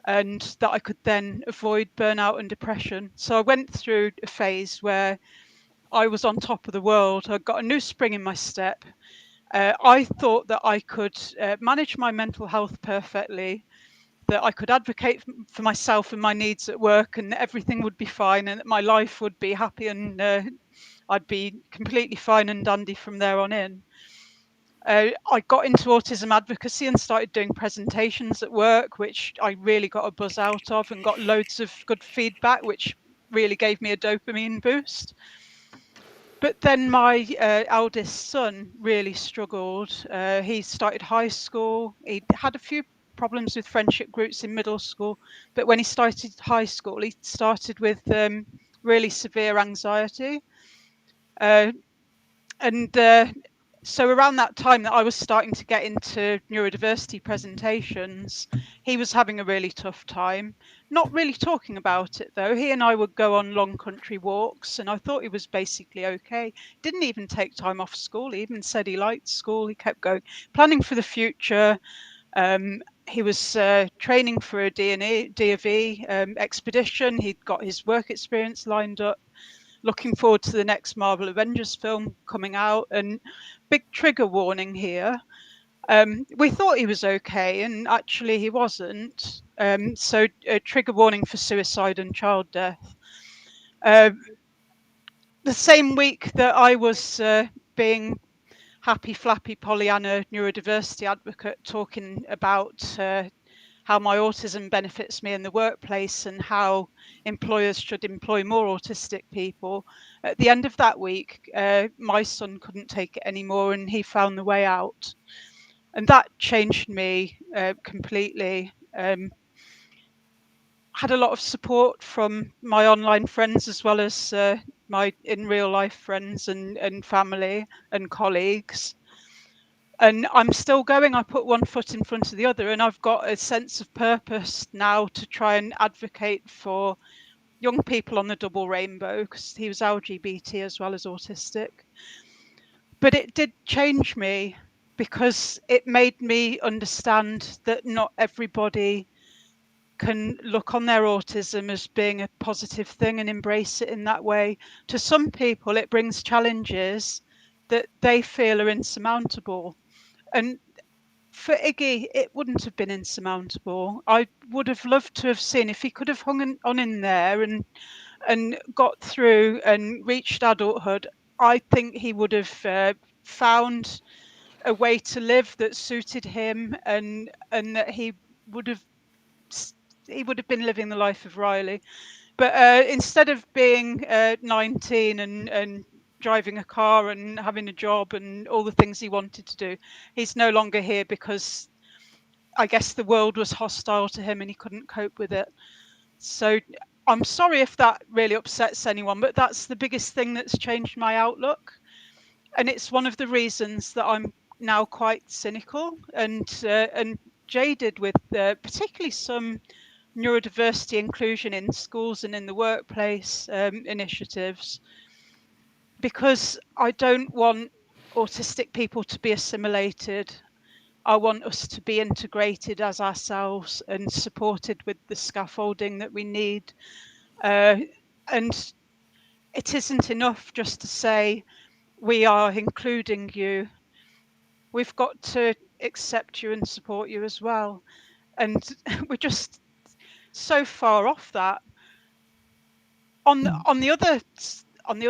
and that I could then avoid burnout and depression. So I went through a phase where I was on top of the world. I got a new spring in my step. I thought that I could manage my mental health perfectly, that I could advocate for myself and my needs at work, and everything would be fine, and that my life would be happy, and I'd be completely fine and dandy from there on in. I got into autism advocacy and started doing presentations at work, which I really got a buzz out of, and got loads of good feedback, which really gave me a dopamine boost. But then my eldest son really struggled. He started high school. He had a few problems with friendship groups in middle school, but when he started high school, he started with really severe anxiety. so around that time that I was starting to get into neurodiversity presentations, he was having a really tough time. Not really talking about it though. He and I would go on long country walks, and I thought he was basically okay. Didn't even take time off school. He even said he liked school. He kept going, planning for the future. He was training for a D&E expedition. He'd got his work experience lined up, looking forward to the next Marvel Avengers film coming out. And big trigger warning here. We thought he was okay, and actually he wasn't. So a trigger warning for suicide and child death. The same week that I was being happy flappy Pollyanna neurodiversity advocate, talking about how my autism benefits me in the workplace and how employers should employ more autistic people. At the end of that week, my son couldn't take it anymore, and he found the way out. And that changed me completely. Had a lot of support from my online friends as well as my in real life friends and family and colleagues. And I'm still going. I put one foot in front of the other, and I've got a sense of purpose now to try and advocate for young people on the double rainbow, because he was LGBT as well as autistic. But it did change me, because it made me understand that not everybody can look on their autism as being a positive thing and embrace it in that way. To some people, it brings challenges that they feel are insurmountable. And for Iggy, it wouldn't have been insurmountable. I would have loved to have seen if he could have hung on in there and got through and reached adulthood. I think he would have found a way to live that suited him, and that he would have been living the life of Riley. But instead of being 19 and driving a car and having a job and all the things he wanted to do, he's no longer here because I guess the world was hostile to him and he couldn't cope with it. So I'm sorry if that really upsets anyone, but that's the biggest thing that's changed my outlook. And it's one of the reasons that I'm now quite cynical and jaded with particularly some neurodiversity inclusion in schools and in the workplace initiatives, because I don't want autistic people to be assimilated. I want us to be integrated as ourselves and supported with the scaffolding that we need. And it isn't enough just to say we are including you. We've got to accept you and support you as well. And we're just so far off that. On the other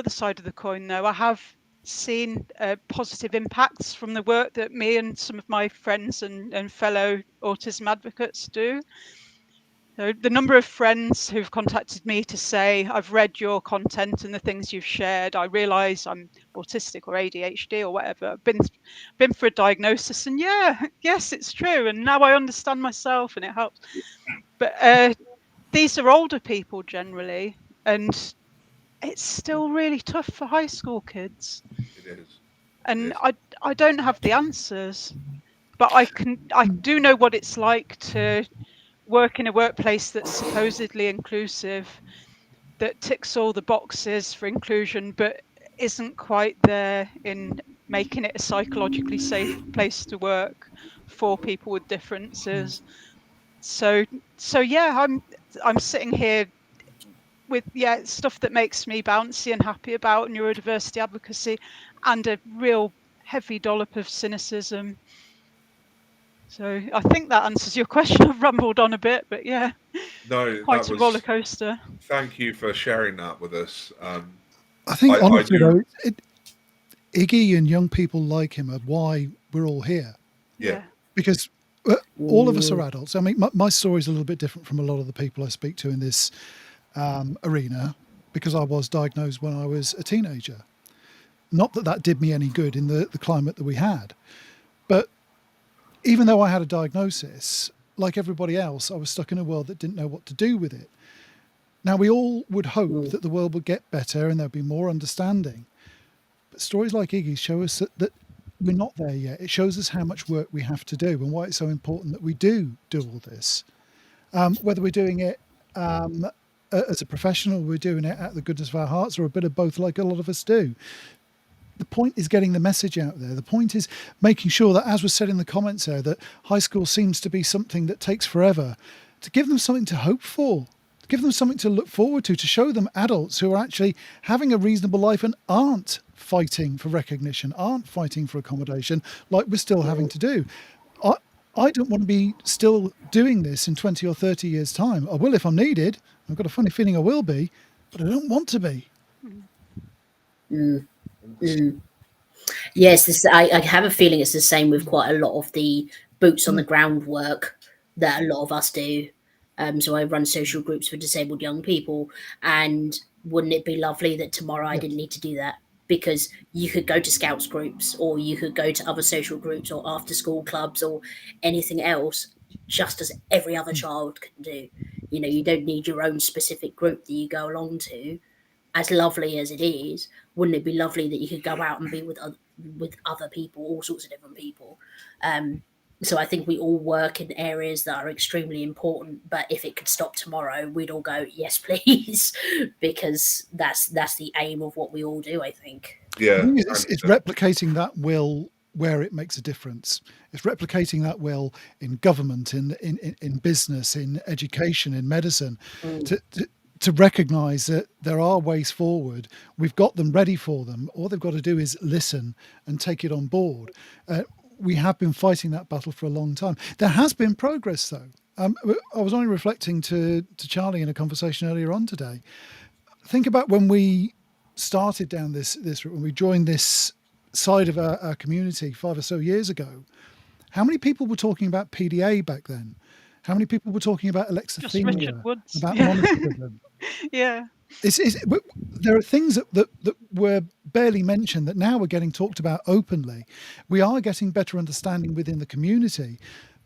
side of the coin, though, I have seen positive impacts from the work that me and some of my friends and fellow autism advocates do. So the number of friends who've contacted me to say, I've read your content and the things you've shared, I realise I'm autistic or ADHD or whatever. I've been for a diagnosis, and yes, it's true. And now I understand myself and it helps. But these are older people generally, and it's still really tough for high school kids. It is. And I don't have the answers, but I do know what it's like to work in a workplace that's supposedly inclusive, that ticks all the boxes for inclusion, but isn't quite there in making it a psychologically safe place to work for people with differences. So yeah, I'm sitting here with stuff that makes me bouncy and happy about neurodiversity advocacy, and a real heavy dollop of cynicism. So I think that answers your question. I've rambled on a bit, but yeah, no, quite a roller coaster. Thank you for sharing that with us. I think honestly though, Iggy and young people like him are why we're all here. Yeah. Because all of us are adults. I mean, my story is a little bit different from a lot of the people I speak to in this arena, because I was diagnosed when I was a teenager. Not that that did me any good in the climate that we had, but even though I had a diagnosis, like everybody else, I was stuck in a world that didn't know what to do with it. Now, we all would hope that the world would get better and there'd be more understanding. But stories like Iggy's show us that we're not there yet. It shows us how much work we have to do and why it's so important that we do all this. Whether we're doing it as a professional, we're doing it out of the goodness of our hearts, or a bit of both, like a lot of us do. The point is getting the message out there. The point is making sure that, as was said in the comments there, that high school seems to be something that takes forever, to give them something to hope for, to give them something to look forward to show them adults who are actually having a reasonable life and aren't fighting for recognition, aren't fighting for accommodation like we're still having to do. I don't want to be still doing this in 20 or 30 years' time. I will if I'm needed. I've got a funny feeling I will be, but I don't want to be. Yes, I have a feeling it's the same with quite a lot of the boots on the ground work that a lot of us do. So I run social groups for disabled young people, and wouldn't it be lovely that tomorrow I didn't need to do that? Because you could go to Scouts groups, or you could go to other social groups, or after school clubs, or anything else, just as every other child can do. You know, you don't need your own specific group that you go along to. As lovely as it is, wouldn't it be lovely that you could go out and be with other people, all sorts of different people? So I think we all work in areas that are extremely important. But if it could stop tomorrow, we'd all go, yes, please, because that's the aim of what we all do, I think. Yeah, it's replicating that will where it makes a difference. It's replicating that will in government, in business, in education, in medicine, to recognise that there are ways forward. We've got them ready for them. All they've got to do is listen and take it on board. We have been fighting that battle for a long time. There has been progress, though. I was only reflecting to Charlie in a conversation earlier on today. Think about when we started down this route, when we joined this side of our community 5 or so years ago. How many people were talking about PDA back then? How many people were talking about alexithymia, about monotheism? Yeah. There are things that were barely mentioned that now are getting talked about openly. We are getting better understanding within the community,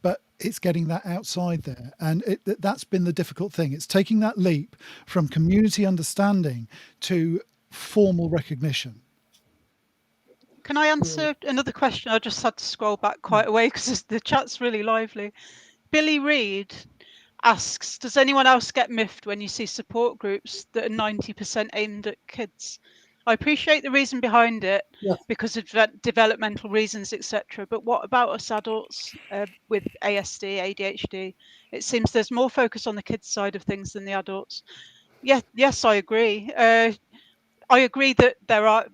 but it's getting that outside there. And that's been the difficult thing. It's taking that leap from community understanding to formal recognition. Can I answer another question? I just had to scroll back quite a way because the chat's really lively. Billy Reed asks, does anyone else get miffed when you see support groups that are 90% aimed at kids? I appreciate the reason behind it because of developmental reasons, etc. But what about us adults with ASD, ADHD? It seems there's more focus on the kids' side of things than the adults. Yes, I agree. I agree that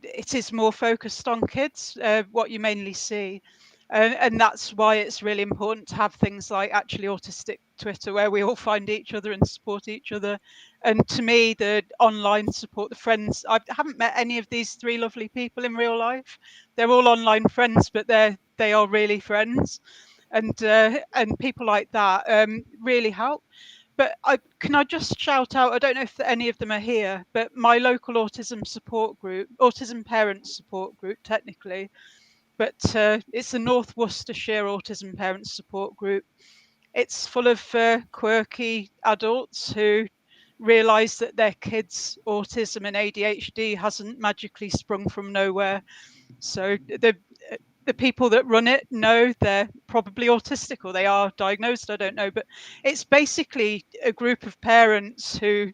it is more focused on kids, what you mainly see. And that's why it's really important to have things like Actually Autistic Twitter, where we all find each other and support each other. And to me, the online support, the friends, I haven't met any of these 3 lovely people in real life. They're all online friends, but they are really friends. And people like that really help. But can I just shout out, I don't know if any of them are here, but my local autism support group, autism parents support group technically, but it's the North Worcestershire Autism Parents Support Group. It's full of quirky adults who realise that their kids' autism and ADHD hasn't magically sprung from nowhere. So the people that run it know they're probably autistic, or they are diagnosed, I don't know. But it's basically a group of parents who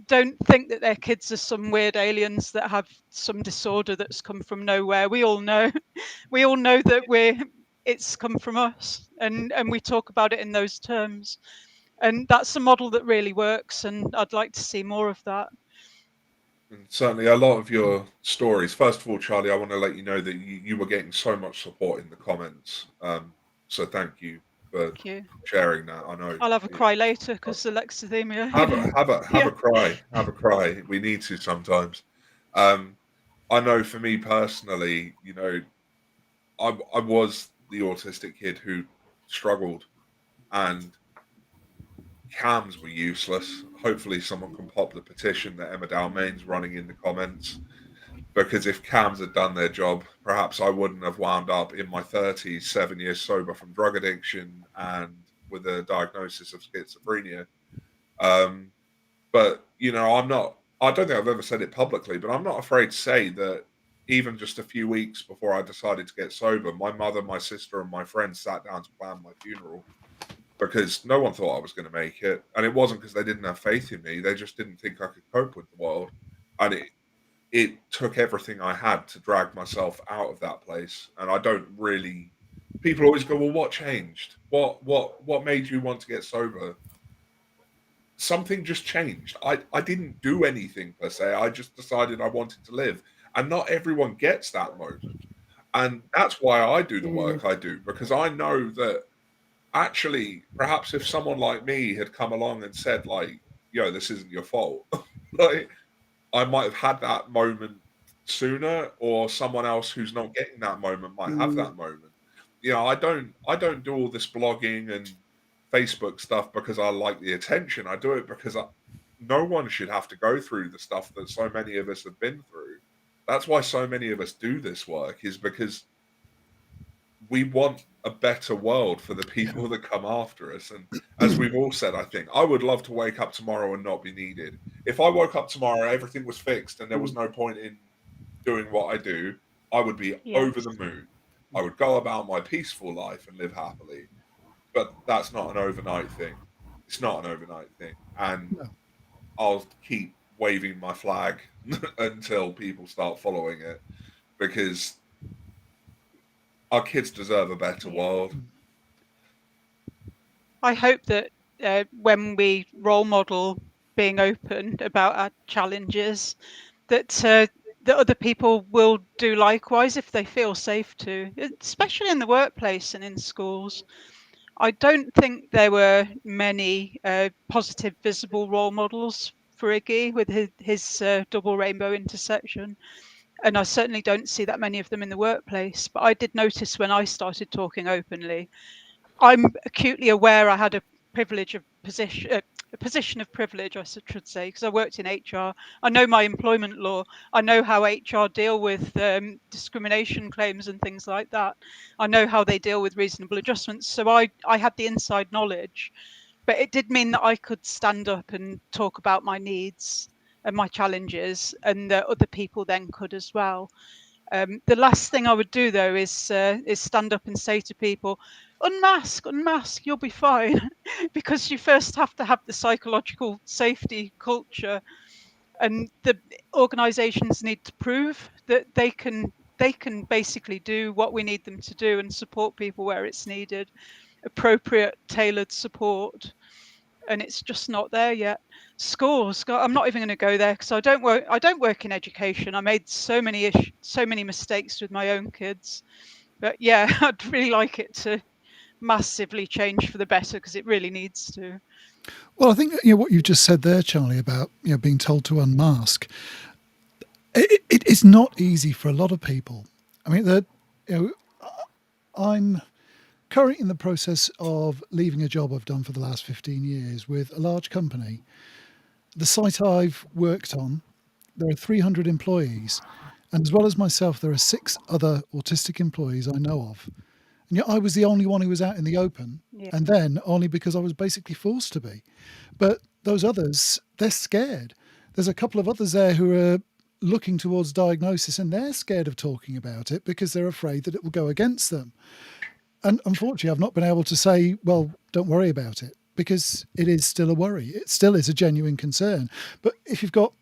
don't think that their kids are some weird aliens that have some disorder that's come from nowhere. We all know that it's come from us, and we talk about it in those terms. And that's a model that really works, and I'd like to see more of that. And certainly a lot of your stories. First of all, Charlie, I want to let you know that you were getting so much support in the comments. So thank you for sharing that. I know I'll have a cry later because alexithymia. Have a cry. We need to sometimes. I know for me personally, you know, I was the autistic kid who struggled, and cams were useless. Hopefully someone can pop the petition that Emma Dalmain's running in the comments, because if cams had done their job, perhaps I wouldn't have wound up in my 30s, 7 years sober from drug addiction and with a diagnosis of schizophrenia. But, you know, I don't think I've ever said it publicly, but I'm not afraid to say that even just a few weeks before I decided to get sober, my mother, my sister, and my friends sat down to plan my funeral because no one thought I was going to make it. And it wasn't because they didn't have faith in me. They just didn't think I could cope with the world. And it took everything I had to drag myself out of that place. And I don't really, people always go, well, what changed? What made you want to get sober? Something just changed. I didn't do anything per se. I just decided I wanted to live. And not everyone gets that moment. And that's why I do the work I do, because I know that actually, perhaps if someone like me had come along and said, like, yo, this isn't your fault, like, I might have had that moment sooner, or someone else who's not getting that moment might have that moment. You know, I don't do all this blogging and Facebook stuff because I like the attention. I do it because no one should have to go through the stuff that so many of us have been through. That's why so many of us do this work, is because we want a better world for the people that come after us. And as we've all said, I think I would love to wake up tomorrow and not be needed. If I woke up tomorrow, everything was fixed and there was no point in doing what I do, I would be over the moon. I would go about my peaceful life and live happily. But that's not an overnight thing. It's not an overnight thing. And I'll keep waving my flag until people start following it, because our kids deserve a better world. I hope that when we role model being open about our challenges, that other people will do likewise if they feel safe to, especially in the workplace and in schools. I don't think there were many positive, visible role models for Iggy with his double rainbow intersection. And I certainly don't see that many of them in the workplace. But I did notice when I started talking openly, I'm acutely aware I had a position of privilege, I should say, because I worked in HR. I know my employment law. I know how HR deal with discrimination claims and things like that. I know how they deal with reasonable adjustments. So I had the inside knowledge, but it did mean that I could stand up and talk about my needs and my challenges, and other people then could as well. The last thing I would do, though, is stand up and say to people, unmask, you'll be fine. Because you first have to have the psychological safety culture, and the organisations need to prove that they can basically do what we need them to do and support people where it's needed, appropriate, tailored support. And it's just not there yet. Schools, I'm not even going to go there because I don't work in education. I made so many mistakes with my own kids. But yeah, I'd really like it to massively change for the better, because it really needs to. Well, I think what you just said there, Charlie, about being told to unmask, it is not easy for a lot of people. I mean, I'm currently in the process of leaving a job I've done for the last 15 years with a large company. The site I've worked on, there are 300 employees, and as well as myself, there are 6 other autistic employees I know of. And yet I was the only one who was out in the open, and then only because I was basically forced to be. But those others, they're scared. There's a couple of others there who are looking towards diagnosis, and they're scared of talking about it because they're afraid that it will go against them. And unfortunately, I've not been able to say, well, don't worry about it, because it is still a worry. It still is a genuine concern. But if you've got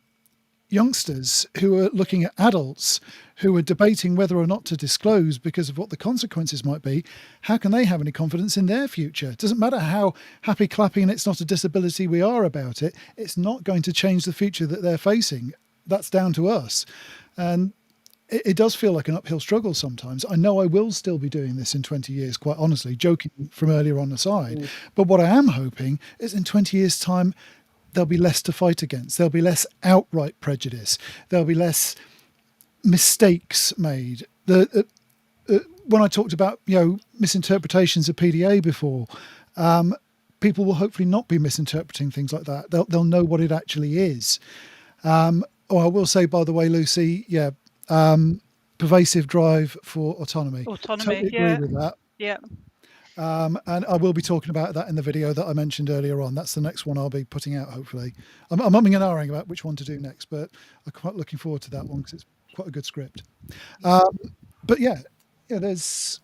youngsters who are looking at adults who are debating whether or not to disclose because of what the consequences might be, how can they have any confidence in their future? It doesn't matter how happy clapping and it's not a disability we are about it. It's not going to change the future that they're facing. That's down to us. And it does feel like an uphill struggle sometimes. I know I will still be doing this in 20 years, quite honestly, joking from earlier on aside. But what I am hoping is in 20 years' time, there'll be less to fight against. There'll be less outright prejudice. There'll be less mistakes made. When I talked about misinterpretations of PDA before, people will hopefully not be misinterpreting things like that. They'll know what it actually is. I will say, by the way, Lucy, pervasive drive for autonomy. Totally agree with that. Yeah. And I will be talking about that in the video that I mentioned earlier on. That's the next one I'll be putting out, hopefully. I'm umming and ahhing about which one to do next, but I'm quite looking forward to that one because it's quite a good script. But yeah, there's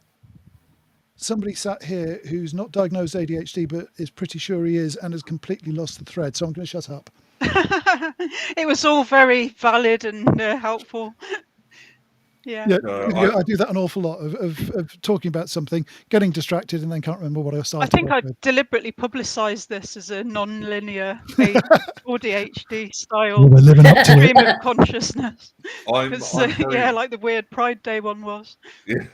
somebody sat here who's not diagnosed ADHD, but is pretty sure he is, and has completely lost the thread. So I'm going to shut up. It was all very valid and helpful. Yeah. No, I do that an awful lot of talking about something, getting distracted, and then can't remember what I started. I think I with. deliberately publicised this as a non-linear ADHD style We're living up to it. stream of consciousness. I'm very, Yeah, like the weird Pride Day one was. yeah,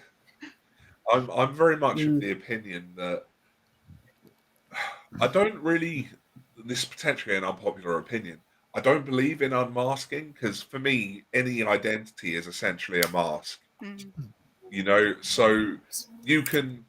I'm very much of the opinion that I don't really. This is potentially an unpopular opinion. I don't believe in unmasking because for me, any identity is essentially a mask. You know, so you can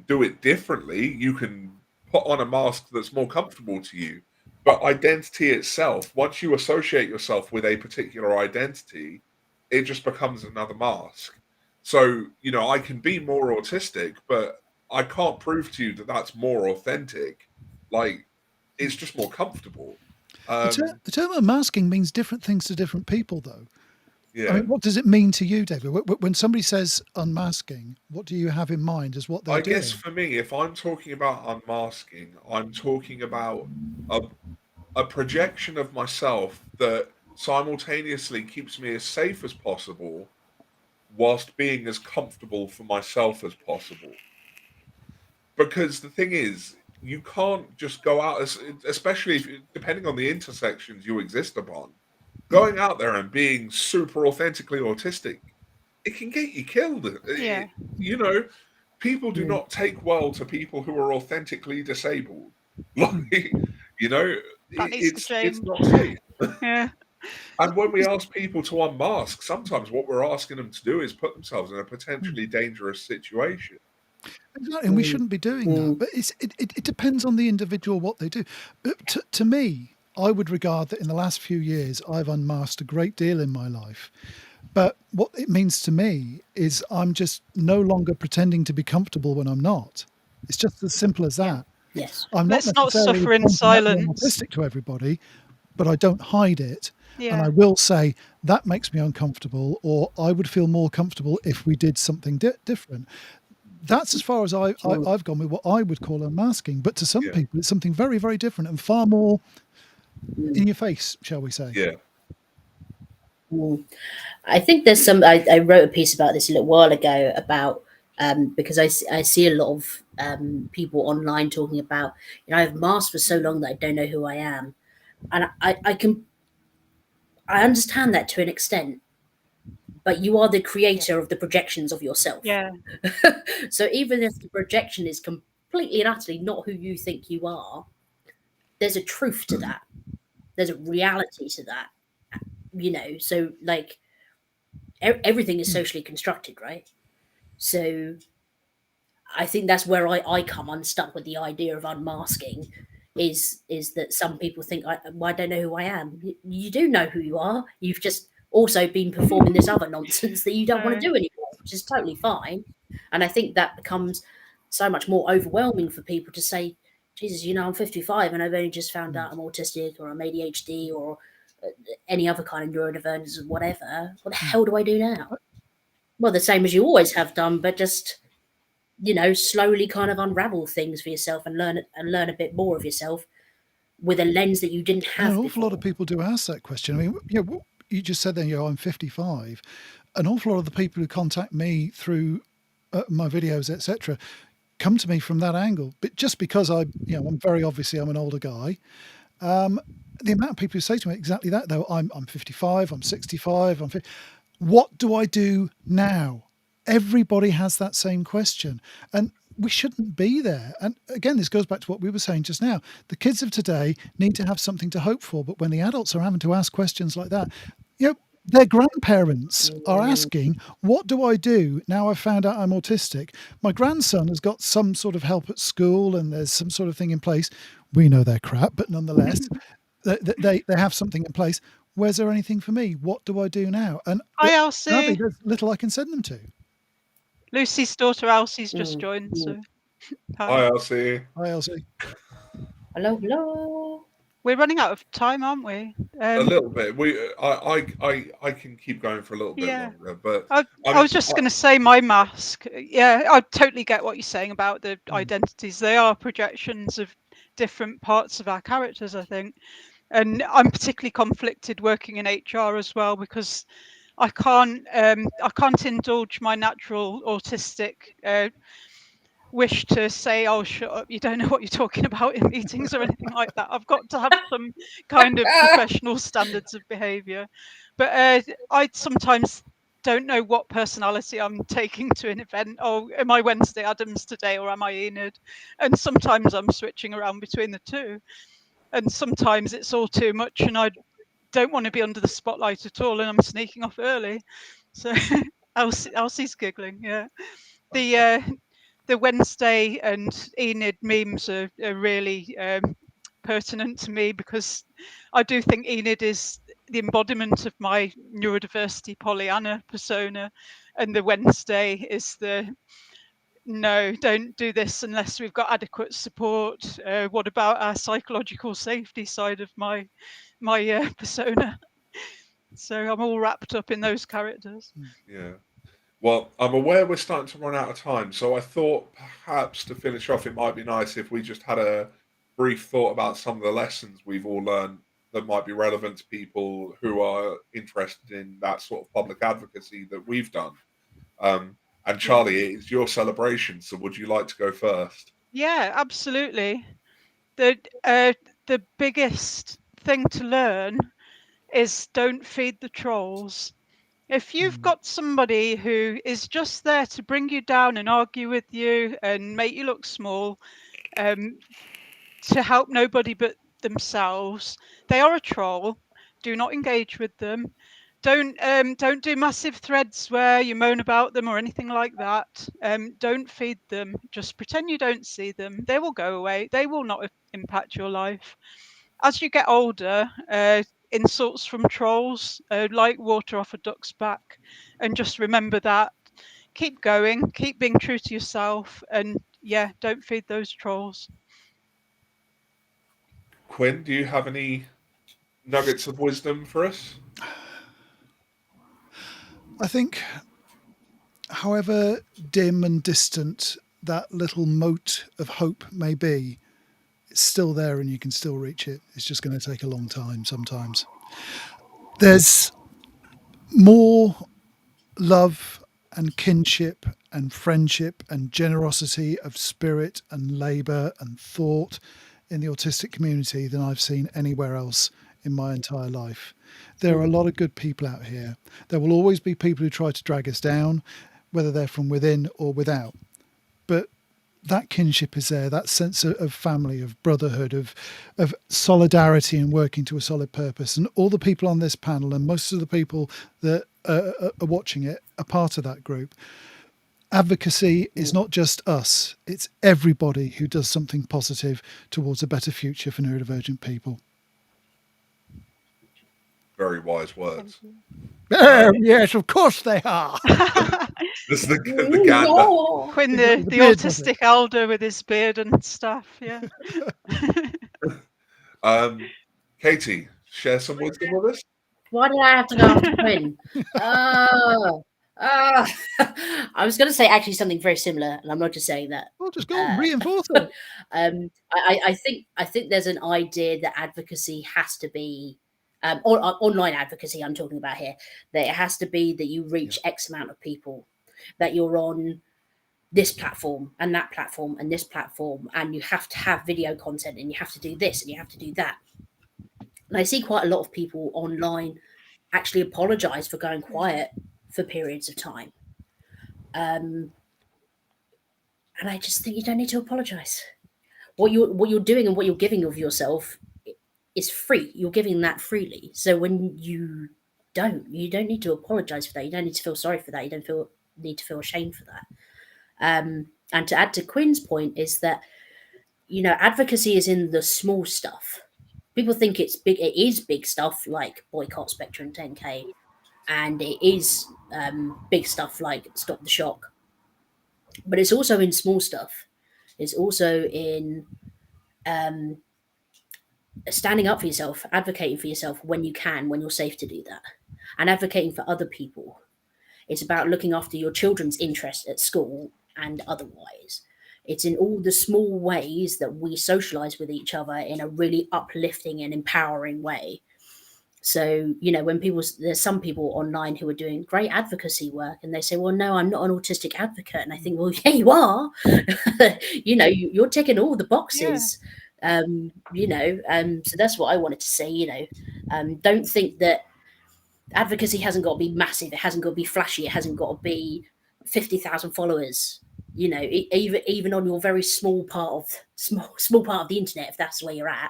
do it differently. You can put on a mask that's more comfortable to you. But identity itself, once you associate yourself with a particular identity, it just becomes another mask. So, you know, I can be more autistic, but I can't prove to you that that's more authentic. Like, it's just more comfortable. The term unmasking means different things to different people, though. Yeah. I mean, what does it mean to you, David? When somebody says unmasking, what do you have in mind as what they're doing? I guess for me, if I'm talking about unmasking, I'm talking about a projection of myself that simultaneously keeps me as safe as possible whilst being as comfortable for myself as possible. Because the thing is, you can't just go out, especially depending on the intersections you exist upon, going out there and being super authentically autistic, it can get you killed. Yeah. You know, people do not take well to people who are authentically disabled. Like, you know, it's not safe. Yeah. And when we ask people to unmask, sometimes what we're asking them to do is put themselves in a potentially dangerous situation. Exactly, and we shouldn't be doing that. But it depends on the individual what they do. But to me, I would regard that in the last few years, I've unmasked a great deal in my life. But what it means to me is I'm just no longer pretending to be comfortable when I'm not. It's just as simple as that. Yes. I'm Let's not suffer in silence. Autistic to everybody, but I don't hide it. Yeah. And I will say that makes me uncomfortable, or I would feel more comfortable if we did something different. That's as far as I've gone with what I would call unmasking. But to some people, it's something very, very different and far more in your face, shall we say. Yeah. I think there's some, I wrote a piece about this a little while ago about, because I see a lot of people online talking about, you know, I've masked for so long that I don't know who I am. And I understand that to an extent, but you are the creator of the projections of yourself. Yeah. So even if the projection is completely and utterly not who you think you are, there's a truth to that. There's a reality to that, you know. So like everything is socially constructed, right? So I think that's where I come unstuck with the idea of unmasking. Is that some people think I don't know who I am. You do know who you are. You've just also been performing this other nonsense that you don't want to do anymore, which is totally fine. And I think that becomes so much more overwhelming for people to say, Jesus, you know, I'm 55 and I've only just found out I'm autistic or I'm ADHD or any other kind of neurodivergence or whatever. What the hell do I do now? Well, the same as you always have done, but just, you know, slowly kind of unravel things for yourself and learn a bit more of yourself with a lens that you didn't have. An awful lot of people do ask that question. I mean, yeah, you just said then, you know, I'm 55. An awful lot of the people who contact me through my videos, etc., come to me from that angle. But just because I'm very obviously I'm an older guy. The amount of people who say to me exactly that, though, I'm 55, I'm 65, I'm 50. What do I do now? Everybody has that same question, and we shouldn't be there. And again, this goes back to what we were saying just now. The kids of today need to have something to hope for, but when the adults are having to ask questions like that, you know, their grandparents are asking, what do I do now I've found out I'm autistic? My grandson has got some sort of help at school and there's some sort of thing in place. We know they're crap, but nonetheless, they have something in place. Where's there anything for me? What do I do now? And Hi, Elsie. there's little I can send them to. Lucy's daughter Elsie's just joined. So Hi, Elsie. Hi, Elsie. Hello. We're running out of time, aren't we? A little bit. I can keep going for a little bit Yeah. longer, but I was just going to say my mask. Yeah, I totally get what you're saying about the identities. They are projections of different parts of our characters, I think. And I'm particularly conflicted working in HR as well, because I can't indulge my natural autistic wish to say, "Oh, shut up! You don't know what you're talking about" in meetings or anything like that. I've got to have some kind of professional standards of behaviour. But I sometimes don't know what personality I'm taking to an event. Oh, am I Wednesday Addams today, or am I Enid? And sometimes I'm switching around between the two. And sometimes it's all too much, and I don't want to be under the spotlight at all, and I'm sneaking off early. So Elsie's giggling. Yeah, the Wednesday and Enid memes are really pertinent to me, because I do think Enid is the embodiment of my neurodiversity Pollyanna persona, and the Wednesday is the no, don't do this unless we've got adequate support. What about our psychological safety side of my persona? So I'm all wrapped up in those characters. yeah. Well, I'm aware we're starting to run out of time, so I thought perhaps to finish off, it might be nice if we just had a brief thought about some of the lessons we've all learned that might be relevant to people who are interested in that sort of public advocacy that we've done. And Charlie, it's your celebration, so would you like to go first? Yeah, absolutely. The biggest thing to learn is don't feed the trolls. If you've got somebody who is just there to bring you down and argue with you and make you look small, to help nobody but themselves, they are a troll. Do not engage with them. Don't do massive threads where you moan about them or anything like that. Don't feed them. Just pretend you don't see them. They will go away. They will not impact your life. As you get older, insults from trolls like water off a duck's back, and just remember that. Keep going. Keep being true to yourself, and yeah, don't feed those trolls. Quinn, do you have any nuggets of wisdom for us? I think, however dim and distant that little mote of hope may be, it's still there and you can still reach it. It's just going to take a long time sometimes. There's more love and kinship and friendship and generosity of spirit and labour and thought in the autistic community than I've seen anywhere else in my entire life. There are a lot of good people out here. There will always be people who try to drag us down, whether they're from within or without. But that kinship is there, that sense of family, of brotherhood, of solidarity and working to a solid purpose. And all the people on this panel and most of the people that are watching it are part of that group. Advocacy is not just us, it's everybody who does something positive towards a better future for neurodivergent people. Very wise words. Yes, of course they are. This is the gander. Quinn, The the beard, autistic elder with his beard and stuff. Yeah. Katie, share some wisdom with us. Why did I have to go after Quinn? I was going to say actually something very similar, and I'm not just saying that. Well, just go and reinforce it. I think there's an idea that advocacy has to be, or online advocacy I'm talking about here, that it has to be that you reach X amount of people, that you're on this platform and that platform and this platform, and you have to have video content and you have to do this and you have to do that. And I see quite a lot of people online actually apologize for going quiet for periods of time. And I just think you don't need to apologize. What you're doing and what you're giving of yourself is free. You're giving that freely. So when you don't need to apologize for that. You don't need to feel sorry for that. You don't need to feel ashamed for that. And to add to Quinn's point is that, advocacy is in the small stuff. People think it's big. It is big stuff like boycott Spectrum 10K, and it is big stuff like Stop the Shock. But it's also in small stuff. It's also in standing up for yourself, advocating for yourself when you can, when you're safe to do that, and advocating for other people. It's about looking after your children's interests at school and otherwise. It's in all the small ways that we socialize with each other in a really uplifting and empowering way. So, you know, when there's some people online who are doing great advocacy work and they say, well, no, I'm not an autistic advocate. And I think, well, yeah, you are. You know, you're ticking all the boxes. You know, so that's what I wanted to say. You know, don't think that advocacy hasn't got to be massive. It hasn't got to be flashy. It hasn't got to be 50,000 followers. You know, even on your very small part of the internet, if that's where you're at,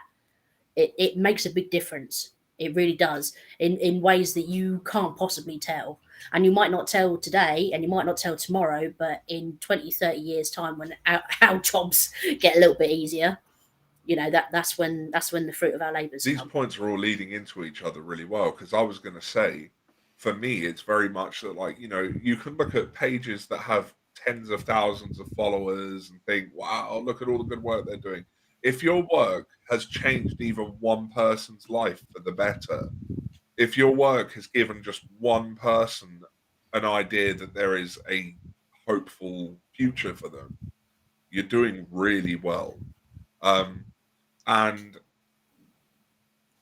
it makes a big difference. It really does, in ways that you can't possibly tell. And you might not tell today, and you might not tell tomorrow, but in 20, 30 years' time, when our jobs get a little bit easier, you know, that's when the fruit of our labours These come. points are all leading into each other really well, because I was going to say, for me, it's very much that, like, you know, you can look at pages that have tens of thousands of followers and think, wow, look at all the good work they're doing. If your work has changed even one person's life for the better, if your work has given just one person an idea that there is a hopeful future for them, you're doing really well. And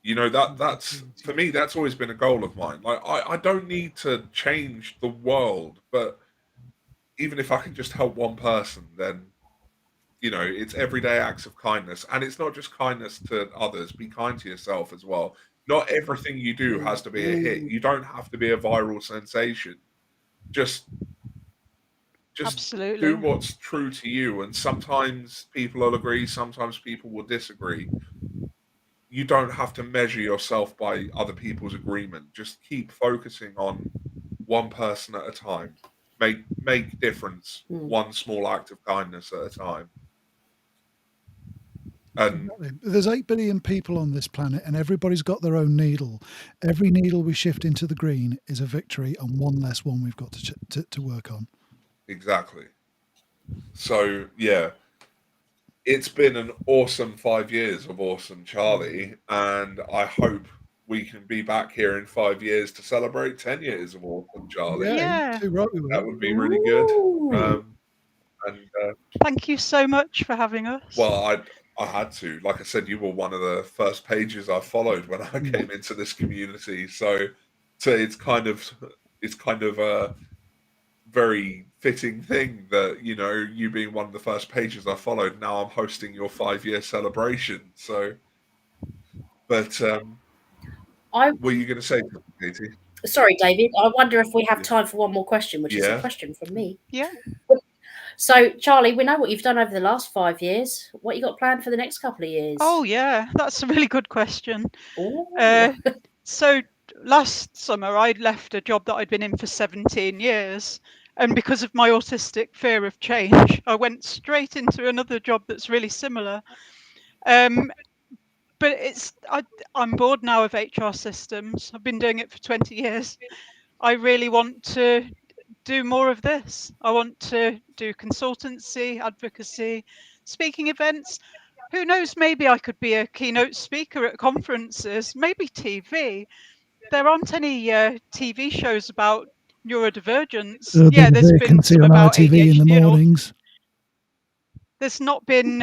you know, that's for me, that's always been a goal of mine. Like, I don't need to change the world, but even if I can just help one person, then, you know, it's everyday acts of kindness. And it's not just kindness to others, be kind to yourself as well. Not everything you do has to be a hit. You don't have to be a viral sensation. Just Absolutely. do what's true to you. And sometimes people will agree, sometimes people will disagree. You don't have to measure yourself by other people's agreement. Just keep focusing on one person at a time. Make difference, one small act of kindness at a time. And there's 8 billion people on this planet, and everybody's got their own needle. Every needle we shift into the green is a victory, and one less one we've got to work on. Exactly. So yeah, it's been an awesome 5 years of Ausome Charlie, and I hope we can be back here in 5 years to celebrate 10 years of Ausome Charlie. Yeah. Too right we will. That would be really good. And Thank you so much for having us. well, I had to. Like I said, you were one of the first pages I followed when I came into this community. So it's kind of a very fitting thing that, you know, you being one of the first pages I followed, now I'm hosting your 5-year celebration. So, but what were you going to say, Katie? Sorry, David. I wonder if we have time for one more question, which is a Yeah. question from me. Yeah. So, Charlie, we know what you've done over the last 5 years. What you got planned for the next couple of years? Oh, yeah, that's a really good question. Ooh. So last summer, I'd left a job that I'd been in for 17 years. And because of my autistic fear of change, I went straight into another job that's really similar. But I'm bored now of HR systems. I've been doing it for 20 years. I really want to do more of this. I want to do consultancy, advocacy, speaking events. Who knows, maybe I could be a keynote speaker at conferences, maybe TV. There aren't any TV shows about neurodivergence. Yeah, there's been some about ITV in the ADHD. mornings. There's not been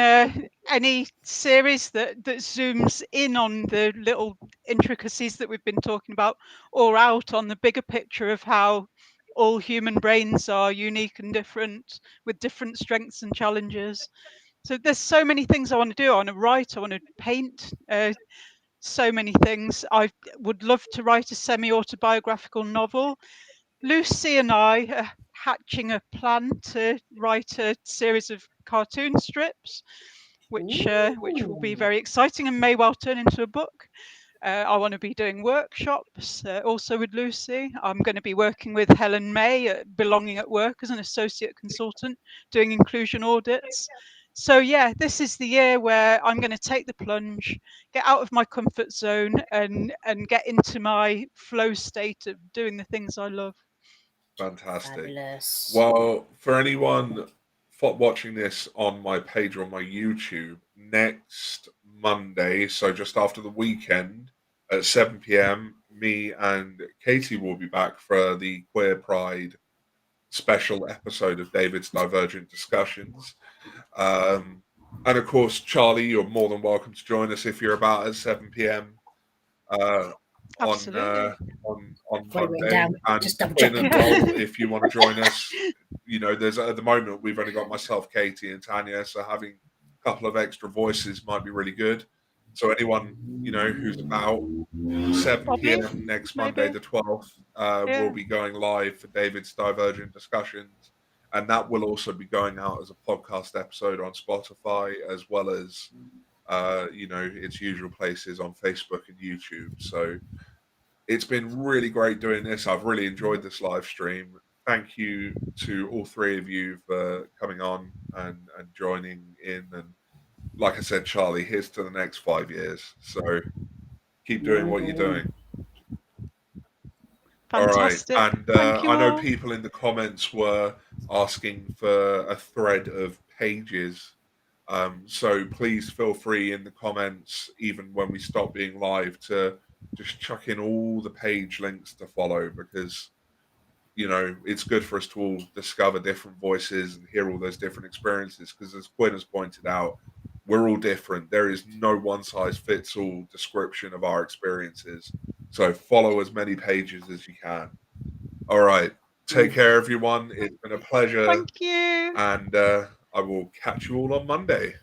any series that zooms in on the little intricacies that we've been talking about, or out on the bigger picture of how all human brains are unique and different, with different strengths and challenges. So there's so many things I want to do. I want to write, I want to paint, so many things. I would love to write a semi-autobiographical novel. Lucy and I are hatching a plan to write a series of cartoon strips, which will be very exciting and may well turn into a book. I want to be doing workshops also with Lucy. I'm going to be working with Helen May at Belonging at Work as an associate consultant, doing inclusion audits. So yeah, this is the year where I'm going to take the plunge, get out of my comfort zone, and get into my flow state of doing the things I love. Fantastic. Fabulous. Well, for anyone watching this on my page or on my YouTube, next Monday, so just after the weekend at 7 p.m, me and Katie will be back for the Queer Pride special episode of David's Divergent Discussions. And of course, Charlie, you're more than welcome to join us if you're about at 7 p.m. Absolutely. On Got it written Monday. down, And just double Quinn checking. as well, if you want to join us. You know, there's at the moment we've only got myself, Katie, and Tanya, so having a couple of extra voices might be really good. So anyone, you know, who's about 7 Bobby, p.m. next Monday, maybe? the 12th, Yeah. will be going live for David's Divergent Discussions. And that will also be going out as a podcast episode on Spotify, as well as, you know, its usual places on Facebook and YouTube. So it's been really great doing this. I've really enjoyed this live stream. Thank you to all three of you for coming on and joining in. And like I said, Charlie, here's to the next 5 years. So keep doing what you're doing. Fantastic. All right. And Thank you I know all. people in the comments were asking for a thread of pages. So please feel free in the comments, even when we stop being live, to just chuck in all the page links to follow, because, you know, it's good for us to all discover different voices and hear all those different experiences. Because as Quinn has pointed out, we're all different. There is no one size fits all description of our experiences. So follow as many pages as you can. All right. Take care, everyone. It's been a pleasure. Thank you. And I will catch you all on Monday.